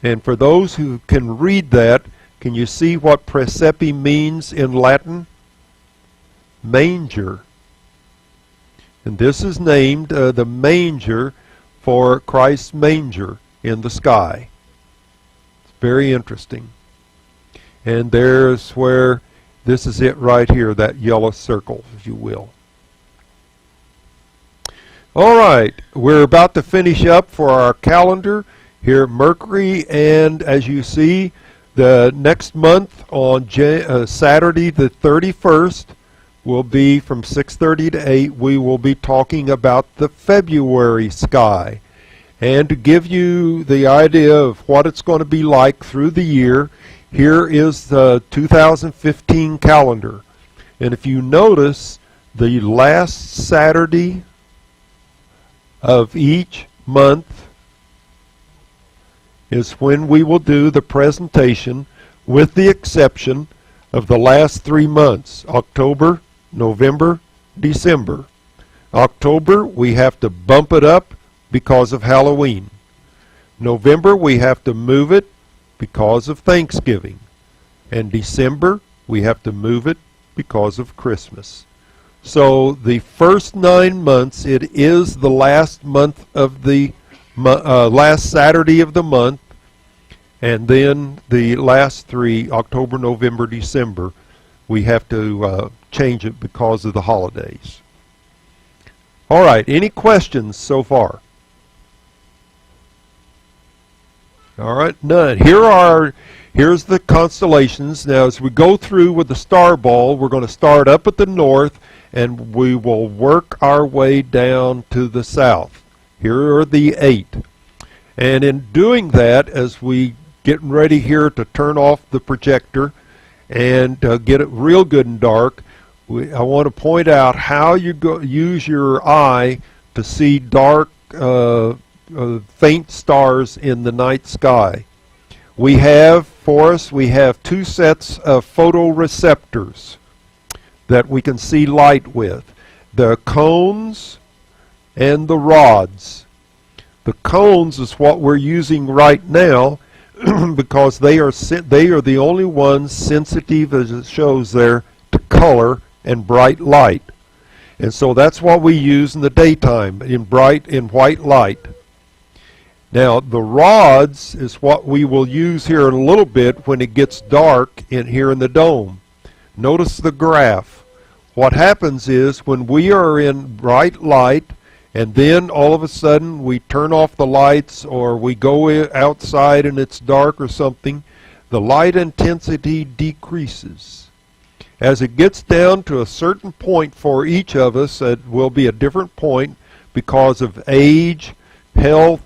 And for those who can read that, can you see what Praesepe means in Latin? Manger. And this is named the manger for Christ's manger in the sky. It's very interesting. And there's where, this is it right here, that yellow circle, if you will. All right, we're about to finish up for our calendar here at Mercury, and as you see, the next month on Saturday the 31st will be from 6:30 to 8. We will be talking about the February sky. And to give you the idea of what it's going to be like through the year, here is the 2015 calendar. And if you notice, the last Saturday of each month is when we will do the presentation, with the exception of the last 3 months, October, November, December. October, we have to bump it up because of Halloween. November, we have to move it because of Thanksgiving. And December, we have to move it because of Christmas. So the first 9 months, it is the last month of the last Saturday of the month, and then the last 3, October, November, December, we have to change it because of the holidays. All right, any questions so far? All right, none. Here's the constellations. Now, as we go through with the star ball, we're going to start up at the north, and we will work our way down to the south. Here are the 8. And in doing that, as we getting ready here to turn off the projector and get it real good and dark, I want to point out how you use your eye to see dark, faint stars in the night sky. We have 2 sets of photoreceptors that we can see light with. The cones and the rods. The cones is what we're using right now because they are the only ones sensitive, as it shows there, to color and bright light. And so that's what we use in the daytime, in white light. Now the rods is what we will use here in a little bit when it gets dark here in the dome. Notice the graph. What happens is when we are in bright light and then all of a sudden we turn off the lights or we go outside and it's dark or something, the light intensity decreases. As it gets down to a certain point for each of us, it will be a different point because of age, health,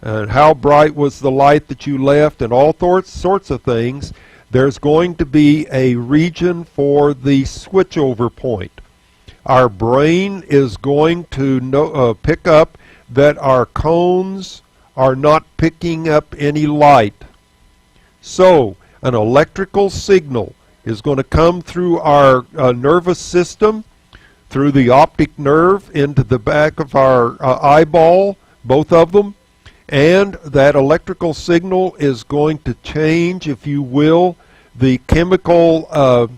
and how bright was the light that you left, and all sorts of things. There's going to be a region for the switchover point. Our brain is going to pick up that our cones are not picking up any light. So an electrical signal is going to come through our nervous system, through the optic nerve into the back of our eyeball, both of them, and that electrical signal is going to change, if you will, the chemical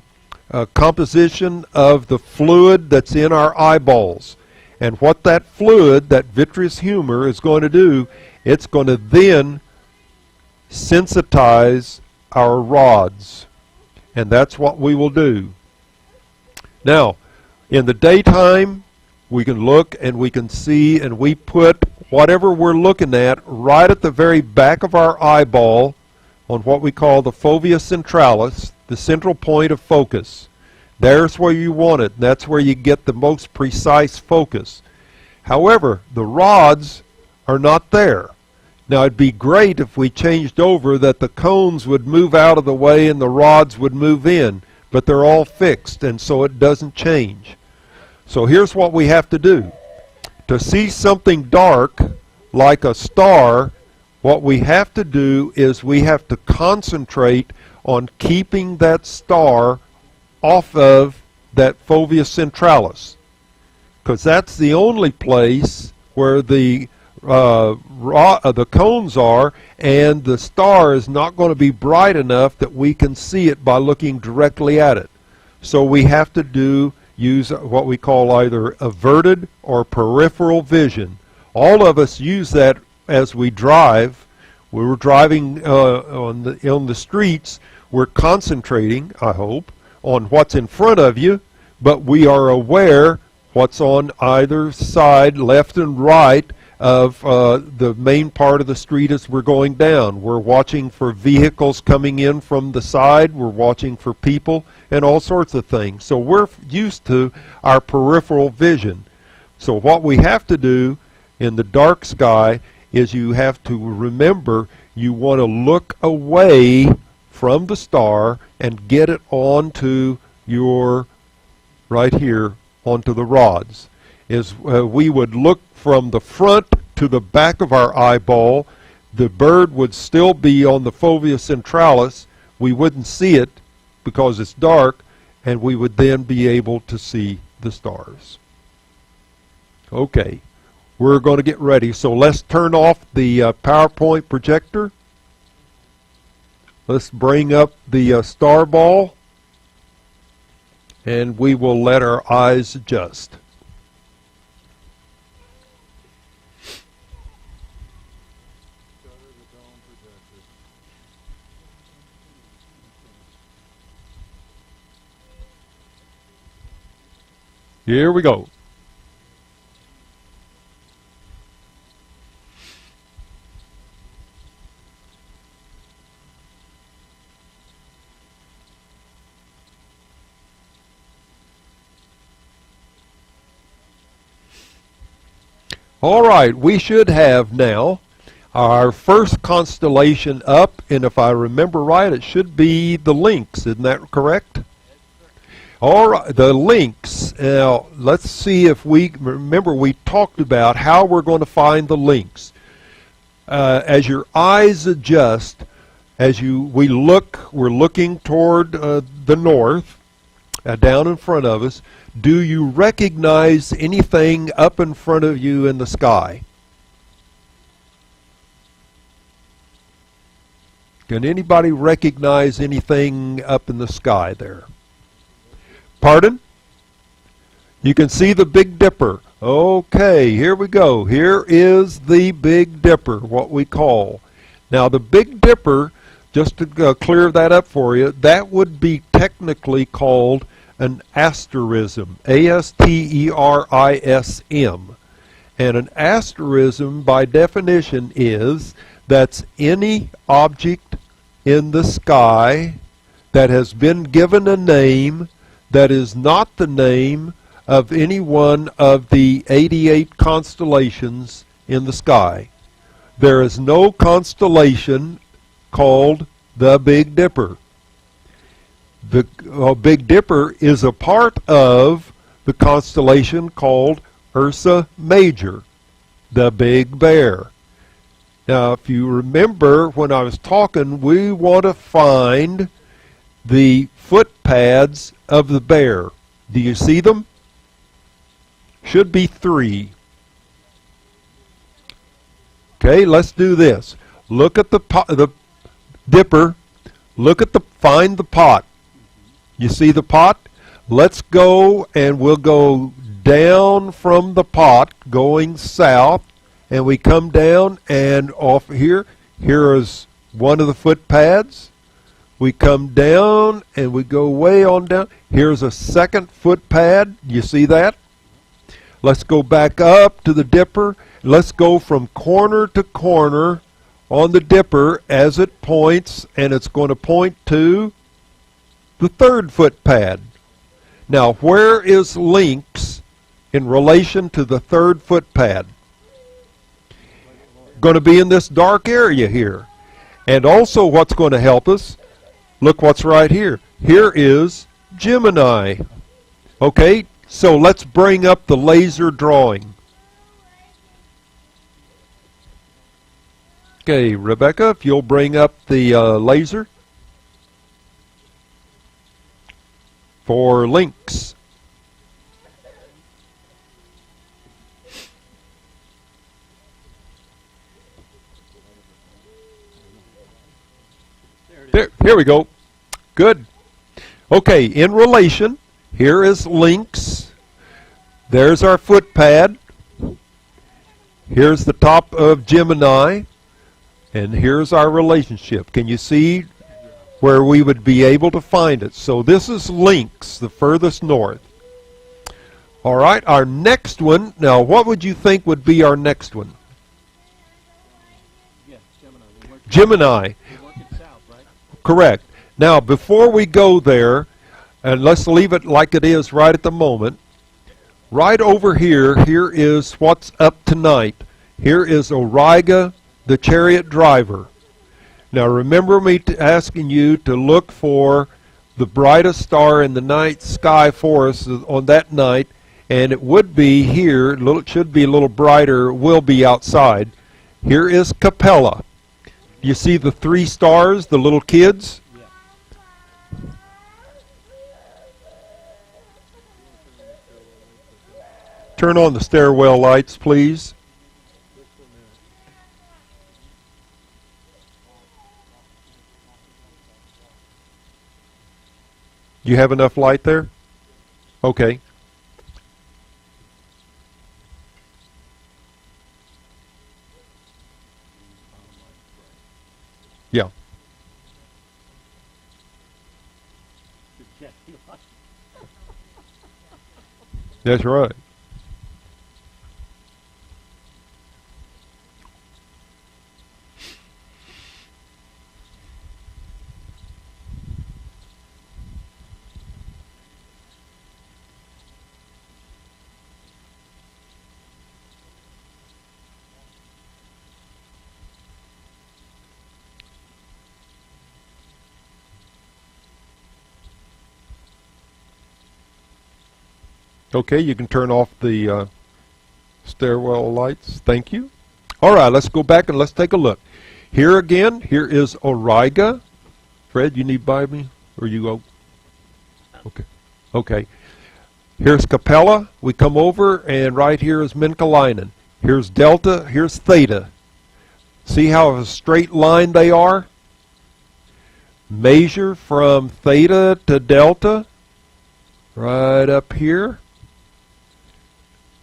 composition of the fluid that's in our eyeballs. And what that fluid, that vitreous humor, is going to do, it's going to then sensitize our rods. And that's what we will do. Now, in the daytime, we can look and we can see, and we put whatever we're looking at right at the very back of our eyeball on what we call the fovea centralis, the central point of focus. There's where you want it. That's where you get the most precise focus. However, the rods are not there. Now, it'd be great if we changed over that the cones would move out of the way and the rods would move in, but they're all fixed, and so it doesn't change. So here's what we have to do. To see something dark, like a star, what we have to do is we have to concentrate on keeping that star off of that fovea centralis, because that's the only place where the cones are, and the star is not going to be bright enough that we can see it by looking directly at it. So we have to use what we call either averted or peripheral vision. All of us use that as we drive. We were driving on the streets. We're concentrating, I hope, on what's in front of you, but we are aware what's on either side, left and right, of the main part of the street as we're going down. We're watching for vehicles coming in from the side. We're watching for people and all sorts of things. So we're used to our peripheral vision. So what we have to do in the dark sky is you have to remember you want to look away from the star and get it onto your, right here, onto the rods. We would look from the front to the back of our eyeball. The bird would still be on the fovea centralis. We wouldn't see it because it's dark, and we would then be able to see the stars. Okay, we're going to get ready. So let's turn off the PowerPoint projector. Let's bring up the star ball, and we will let our eyes adjust. Here we go. All right, we should have now our first constellation up, and if I remember right, it should be the Lynx. Isn't that correct? All right, the Lynx. Now, let's see if we remember. We talked about how we're going to find the Lynx. As your eyes adjust, we're looking toward the north, down in front of us. Do you recognize anything up in front of you in the sky? Can anybody recognize anything up in the sky there? Pardon? You can see the Big Dipper. Okay, here we go. Here is the Big Dipper, what we call. Now the Big Dipper, just to clear that up for you, that would be technically called an asterism, A-S-T-E-R-I-S-M. And an asterism, by definition, that's any object in the sky that has been given a name that is not the name of any one of the 88 constellations in the sky. There is no constellation called the Big Dipper. The Big Dipper is a part of the constellation called Ursa Major, the Big Bear. Now, if you remember when I was talking, we want to find the foot pads of the bear. Do you see them? Should be 3. Okay, let's do this. Look at the dipper. Find the pot. You see the pot? Let's go, and we'll go down from the pot going south, and we come down and off here. Here is one of the footpads. We come down and we go way on down. Here's a second footpad. You see that? Let's go back up to the dipper. Let's go from corner to corner on the dipper as it points, and it's going to point to the third footpad. Now, where is Lynx in relation to the third footpad? Going to be in this dark area here. And also what's going to help us, look what's right here. Here is Gemini. Okay, so let's bring up the laser drawing. Okay, Rebecca, if you'll bring up the laser for Lynx. There, here we go. Good. Okay, in relation, here is Lynx. There's our footpad. Here's the top of Gemini. And here's our relationship. Can you see where we would be able to find it? So this is Lynx, the furthest north. All right, our next one. Now, what would you think would be our next one? Yeah, Gemini. Gemini. We're working south, right? Correct. Now, before we go there, and let's leave it like it is right at the moment, right over here, here is what's up tonight. Here is Auriga, the chariot driver. Now, remember me asking you to look for the brightest star in the night sky for us on that night, and it would be here. It should be a little brighter. Will be outside. Here is Capella. You see the three stars, the little kids? Turn on the stairwell lights, please. Do you have enough light there? Okay. Yeah. That's right. Okay, you can turn off the stairwell lights. Thank you. All right, let's go back and let's take a look. Here again, here is Auriga. Fred, you need by me? Or you go? Okay. Okay. Here's Capella. We come over, and right here is Minkalainen. Here's Delta. Here's Theta. See how a straight line they are? Measure from Theta to Delta. Right up here.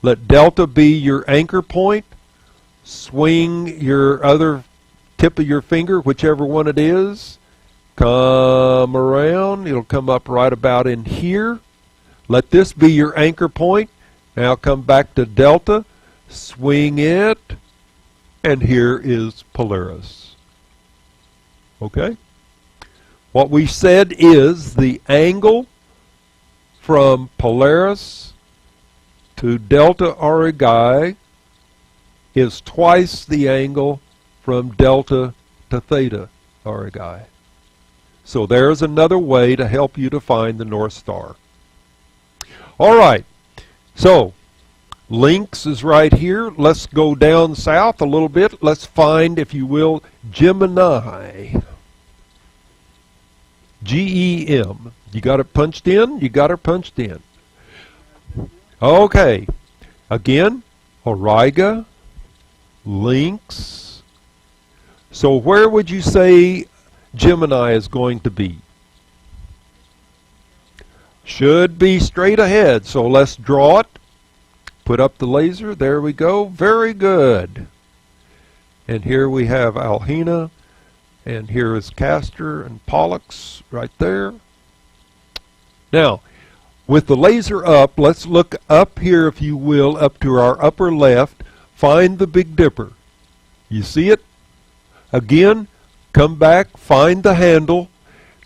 Let delta be your anchor point. Swing your other tip of your finger, whichever one it is. Come around. It'll come up right about in here. Let this be your anchor point. Now come back to delta. Swing it. And here is Polaris. Okay? What we said is the angle from Polaris to delta Aurigae is twice the angle from delta to theta Aurigae. So there's another way to help you to find the North Star. All right, so Lynx is right here. Let's go down south a little bit. Let's find, if you will, Gemini. G-E-M. You got it punched in? You got it punched in. Okay. Again, Auriga, Lynx. So where would you say Gemini is going to be? Should be straight ahead. So let's draw it. Put up the laser. There we go. Very good. And here we have Alhena. And here is Castor and Pollux right there. Now, with the laser up, let's look up here, if you will, up to our upper left. Find the Big Dipper. You see it? Again, come back, find the handle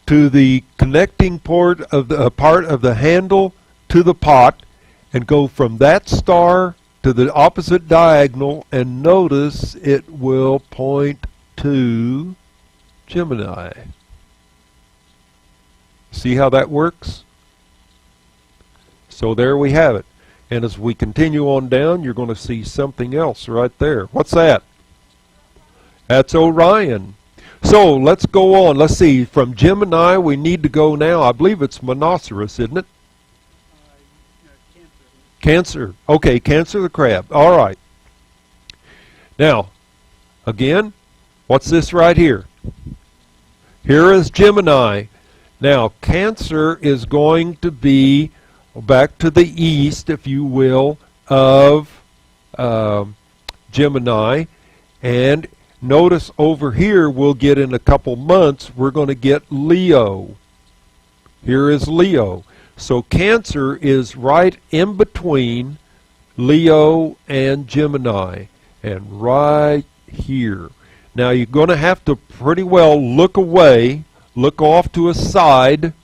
to the connecting port of the part of the handle to the pot, and go from that star to the opposite diagonal, and notice it will point to Gemini. See how that works? So there we have it. And as we continue on down, you're going to see something else right there. What's that? That's Orion. So let's go on. Let's see. From Gemini, we need to go now. I believe it's Monoceros, isn't it? Cancer. Okay, Cancer the crab. All right. Now, again, what's this right here? Here is Gemini. Now, Cancer is going to be back to the east, if you will, of Gemini. And notice over here, we'll get in a couple months, we're going to get Leo. Here is Leo. So Cancer is right in between Leo and Gemini, and right here. Now you're going to have to pretty well look away, look off to a side,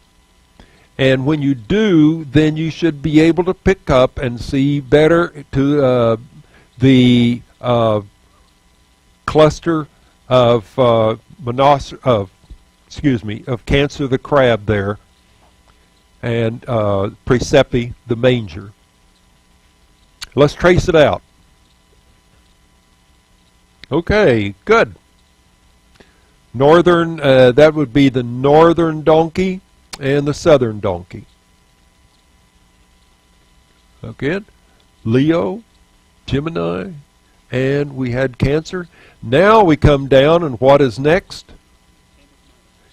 and when you do, then you should be able to pick up and see better to the cluster of Cancer the crab there, and Praesepe the manger. Let's trace it out. Okay, good. Northern, that would be the northern donkey and the southern donkey. Okay, Leo, Gemini, and we had Cancer. Now we come down, and what is next?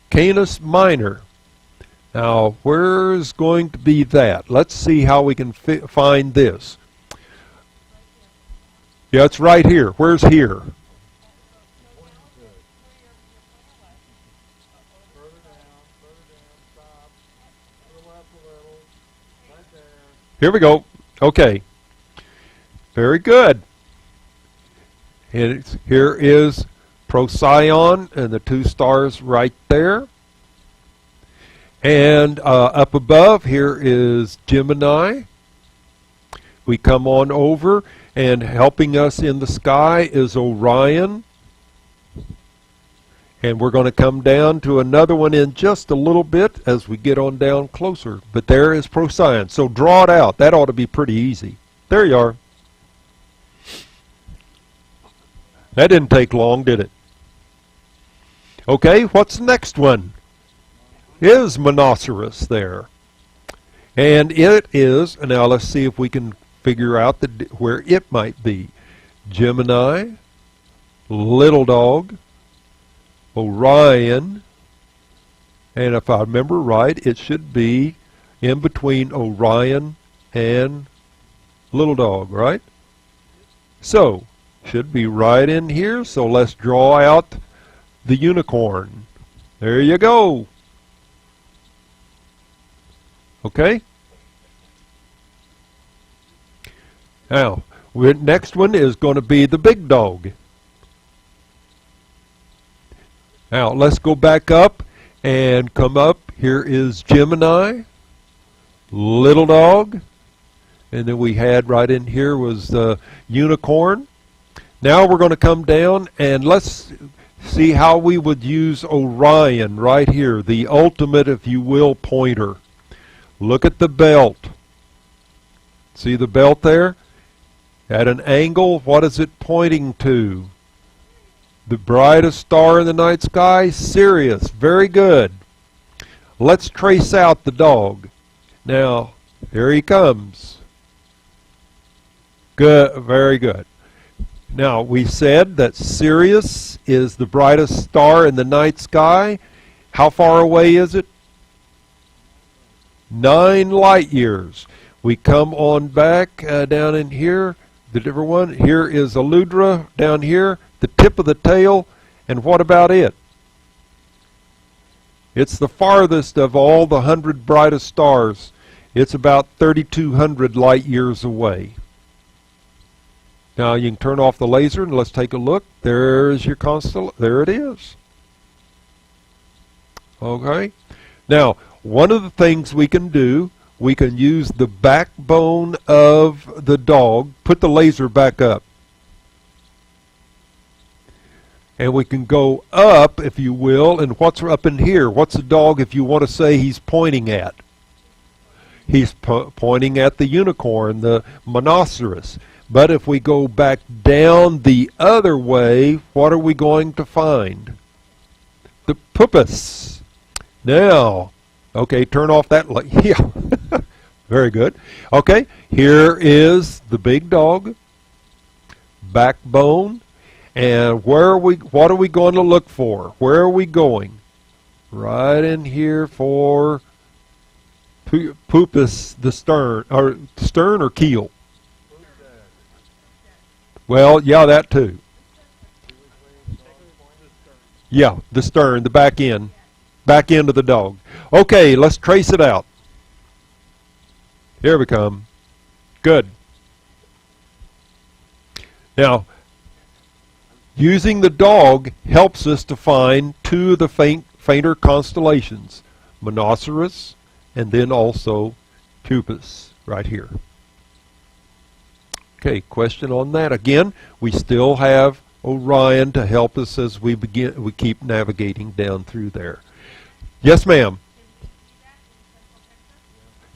Canis Minor. Now, where's going to be that? Let's see how we can find this. Yeah, it's right here. Where's here? Here we go. Okay. Very good. And here is Procyon and the two stars right there. And up above here is Gemini. We come on over, and helping us in the sky is Orion. And we're going to come down to another one in just a little bit as we get on down closer. But there is Procyon. So draw it out. That ought to be pretty easy. There you are. That didn't take long, did it? Okay, what's the next one? Is Monoceros there. And it is, now let's see if we can figure out where it might be. Gemini, Little Dog, Orion, and if I remember right, it should be in between Orion and Little Dog, right? So, should be right in here, so let's draw out the unicorn. There you go. Okay? Now, next one is going to be the big dog. Now, let's go back up and come up. Here is Gemini, Little Dog, and then we had right in here was the unicorn. Now we're going to come down, and let's see how we would use Orion right here, the ultimate, if you will, pointer. Look at the belt. See the belt there? At an angle, what is it pointing to? The brightest star in the night sky, Sirius. Very good. Let's trace out the dog. Now, here he comes. Good, very good. Now, we said that Sirius is the brightest star in the night sky. How far away is it? 9 light years. We come on back down in here, the different one. Here is Aludra down here, the tip of the tail, and what about it? It's the farthest of all the 100 brightest stars. It's about 3,200 light years away. Now you can turn off the laser and let's take a look. There's your constellation. There it is. Okay. Now, one of the things we can do, we can use the backbone of the dog. Put the laser back up. And we can go up, if you will, and what's up in here? What's the dog, if you want to say he's pointing at? He's pointing at the unicorn, the monoceros. But if we go back down the other way, what are we going to find? The pupus. Now, okay, turn off that light. Yeah, very good. Okay, here is the big dog, backbone, and where are we? What are we going to look for? Where are we going? Right in here for pupus, the stern or keel. Well, yeah, that too. Yeah, the stern, the back end of the dog. Okay, let's trace it out. Here we come. Good. Now, using the dog helps us to find two of the fainter constellations, Monoceros and then also Pupus, right here. Okay, question on that. Again, we still have Orion to help us as we keep navigating down through there. Yes, ma'am.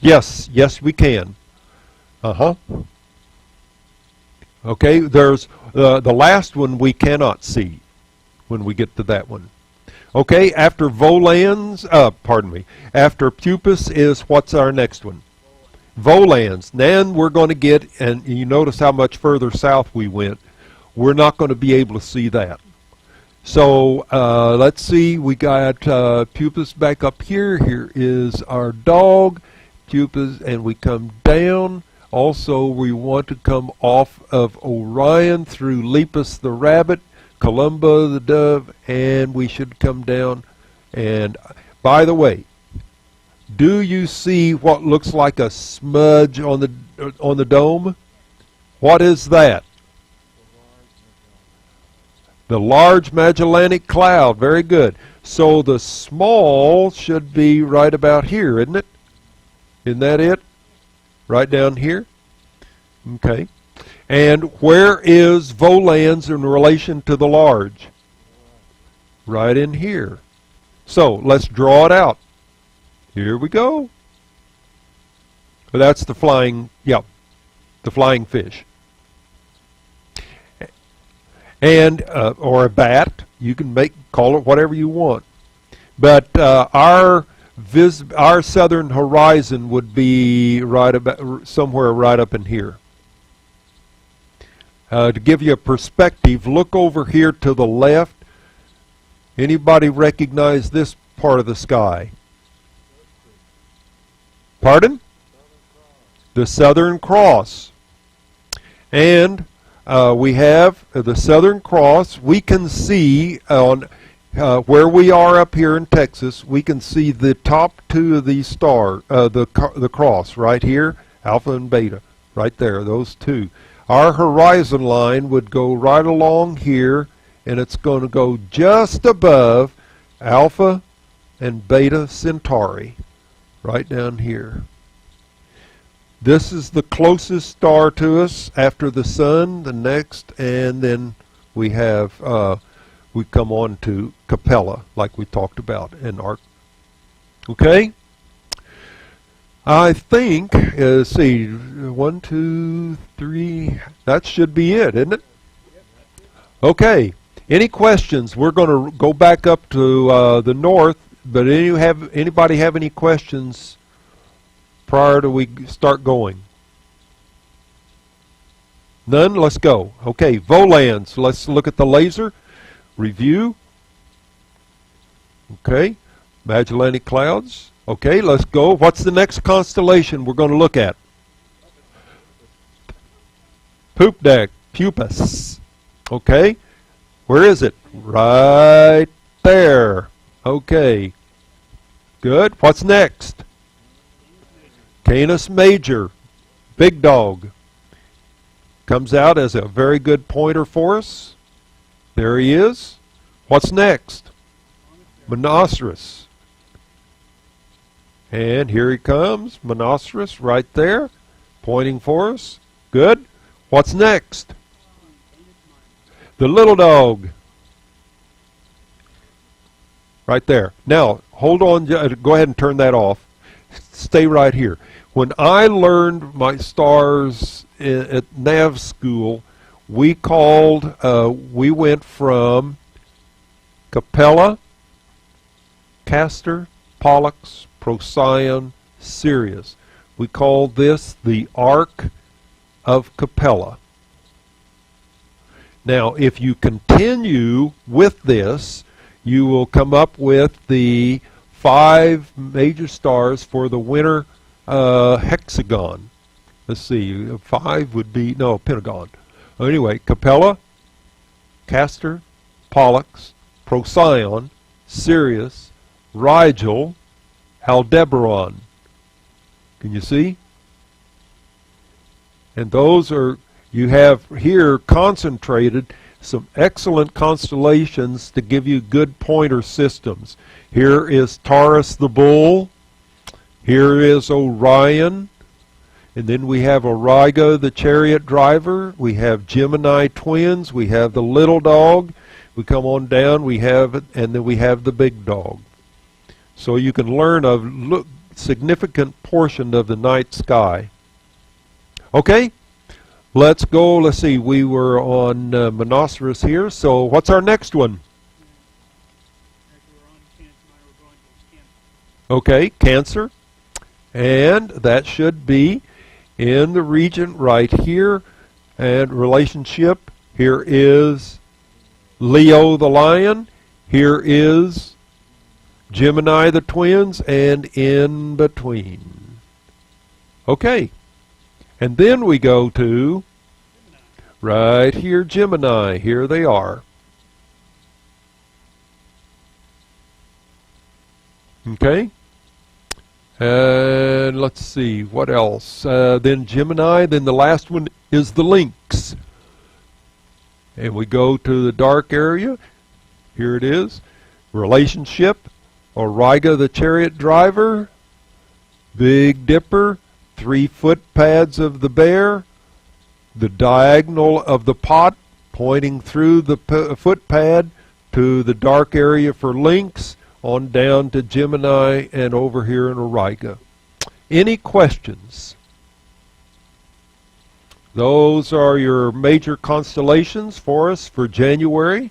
Yes, we can. Okay, there's the last one we cannot see when we get to that one. Okay, after Volans, after Pupus is what's our next one? Volans. Then we're going to get, and you notice how much further south we went. We're not going to be able to see that. So let's see, we got Pupus back up here. Here is our dog, Pupus, and we come down. Also, we want to come off of Orion through Lepus the rabbit, Columba the dove, and we should come down. And by the way, do you see what looks like a smudge on the dome? What is that? The Large Magellanic Cloud. Very good. So the small should be right about here, isn't it? Isn't that it? Right down here? Okay. And where is Volans in relation to the large? Right in here. So let's draw it out. Here we go. Well, that's the flying, the flying fish. And or a bat. You can call it whatever you want. But our southern horizon would be somewhere right up in here. To give you a perspective, look over here to the left. Anybody recognize this part of the sky? Pardon? The Southern Cross. And we have the Southern Cross. We can see on where we are up here in Texas, we can see the top two of these stars, the cross right here, Alpha and Beta, right there, those two. Our horizon line would go right along here, and it's going to go just above Alpha and Beta Centauri, right down here. This is the closest star to us after the sun, the next, and then we have, we come on to Capella, like we talked about in Arc. Okay? I think, let's see, 1, 2, 3, that should be it, isn't it? Okay. Any questions? We're going to go back up to the north, but anybody have any questions prior to we start going? None? Let's go. Okay, Volans. Let's look at the laser. Review. Okay. Magellanic Clouds. Okay, let's go. What's the next constellation we're going to look at? Poop deck, Pupus. Okay, where is it? Right there. Okay, good. What's next? Canis Major, big dog. Comes out as a very good pointer for us. There he is. What's next? Monoceros. And here he comes, Monoceros, right there, pointing for us. Good. What's next? The little dog. Right there. Now, hold on. Go ahead and turn that off. Stay right here. When I learned my stars at nav school, we went from Capella, Castor, Pollux, Procyon, Sirius. We called this the Arc of Capella. Now, if you continue with this, you will come up with the 5 major stars for the winter hexagon. Let's see, 5 would be, no, pentagon. Anyway, Capella, Castor, Pollux, Procyon, Sirius, Rigel, Aldebaran. Can you see? And those are, you have here concentrated some excellent constellations to give you good pointer systems. Here is Taurus the Bull. Here is Orion. And then we have Auriga the Chariot Driver. We have Gemini Twins. We have the Little Dog. We come on down, we have it, and then we have the Big Dog. So you can learn a significant portion of the night sky. Okay, let's go. Let's see, we were on Monoceros here, so what's our next one? Okay, Cancer. And that should be in the region right here. And relationship, here is Leo the Lion. Here is Gemini the Twins, and in between. Okay. And then we go to right here, Gemini. Here they are. Okay. And let's see, what else? Then Gemini, then the last one is the Lynx. And we go to the dark area. Here it is. Relationship, Auriga the Chariot Driver, Big Dipper, 3 foot pads of the Bear, the diagonal of the pot pointing through the foot pad to the dark area for Lynx, on down to Gemini, and over here in Auriga. Any questions? Those are your major constellations for us for January.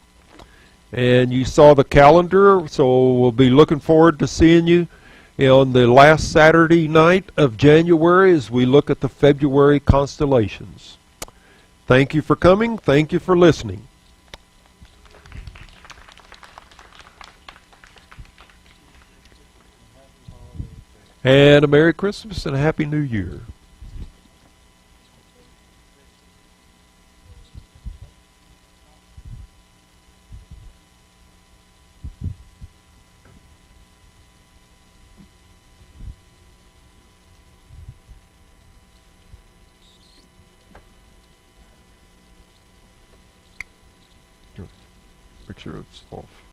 And you saw the calendar, so we'll be looking forward to seeing you on the last Saturday night of January as we look at the February constellations. Thank you for coming. Thank you for listening. And a Merry Christmas and a Happy New Year. Picture it's off.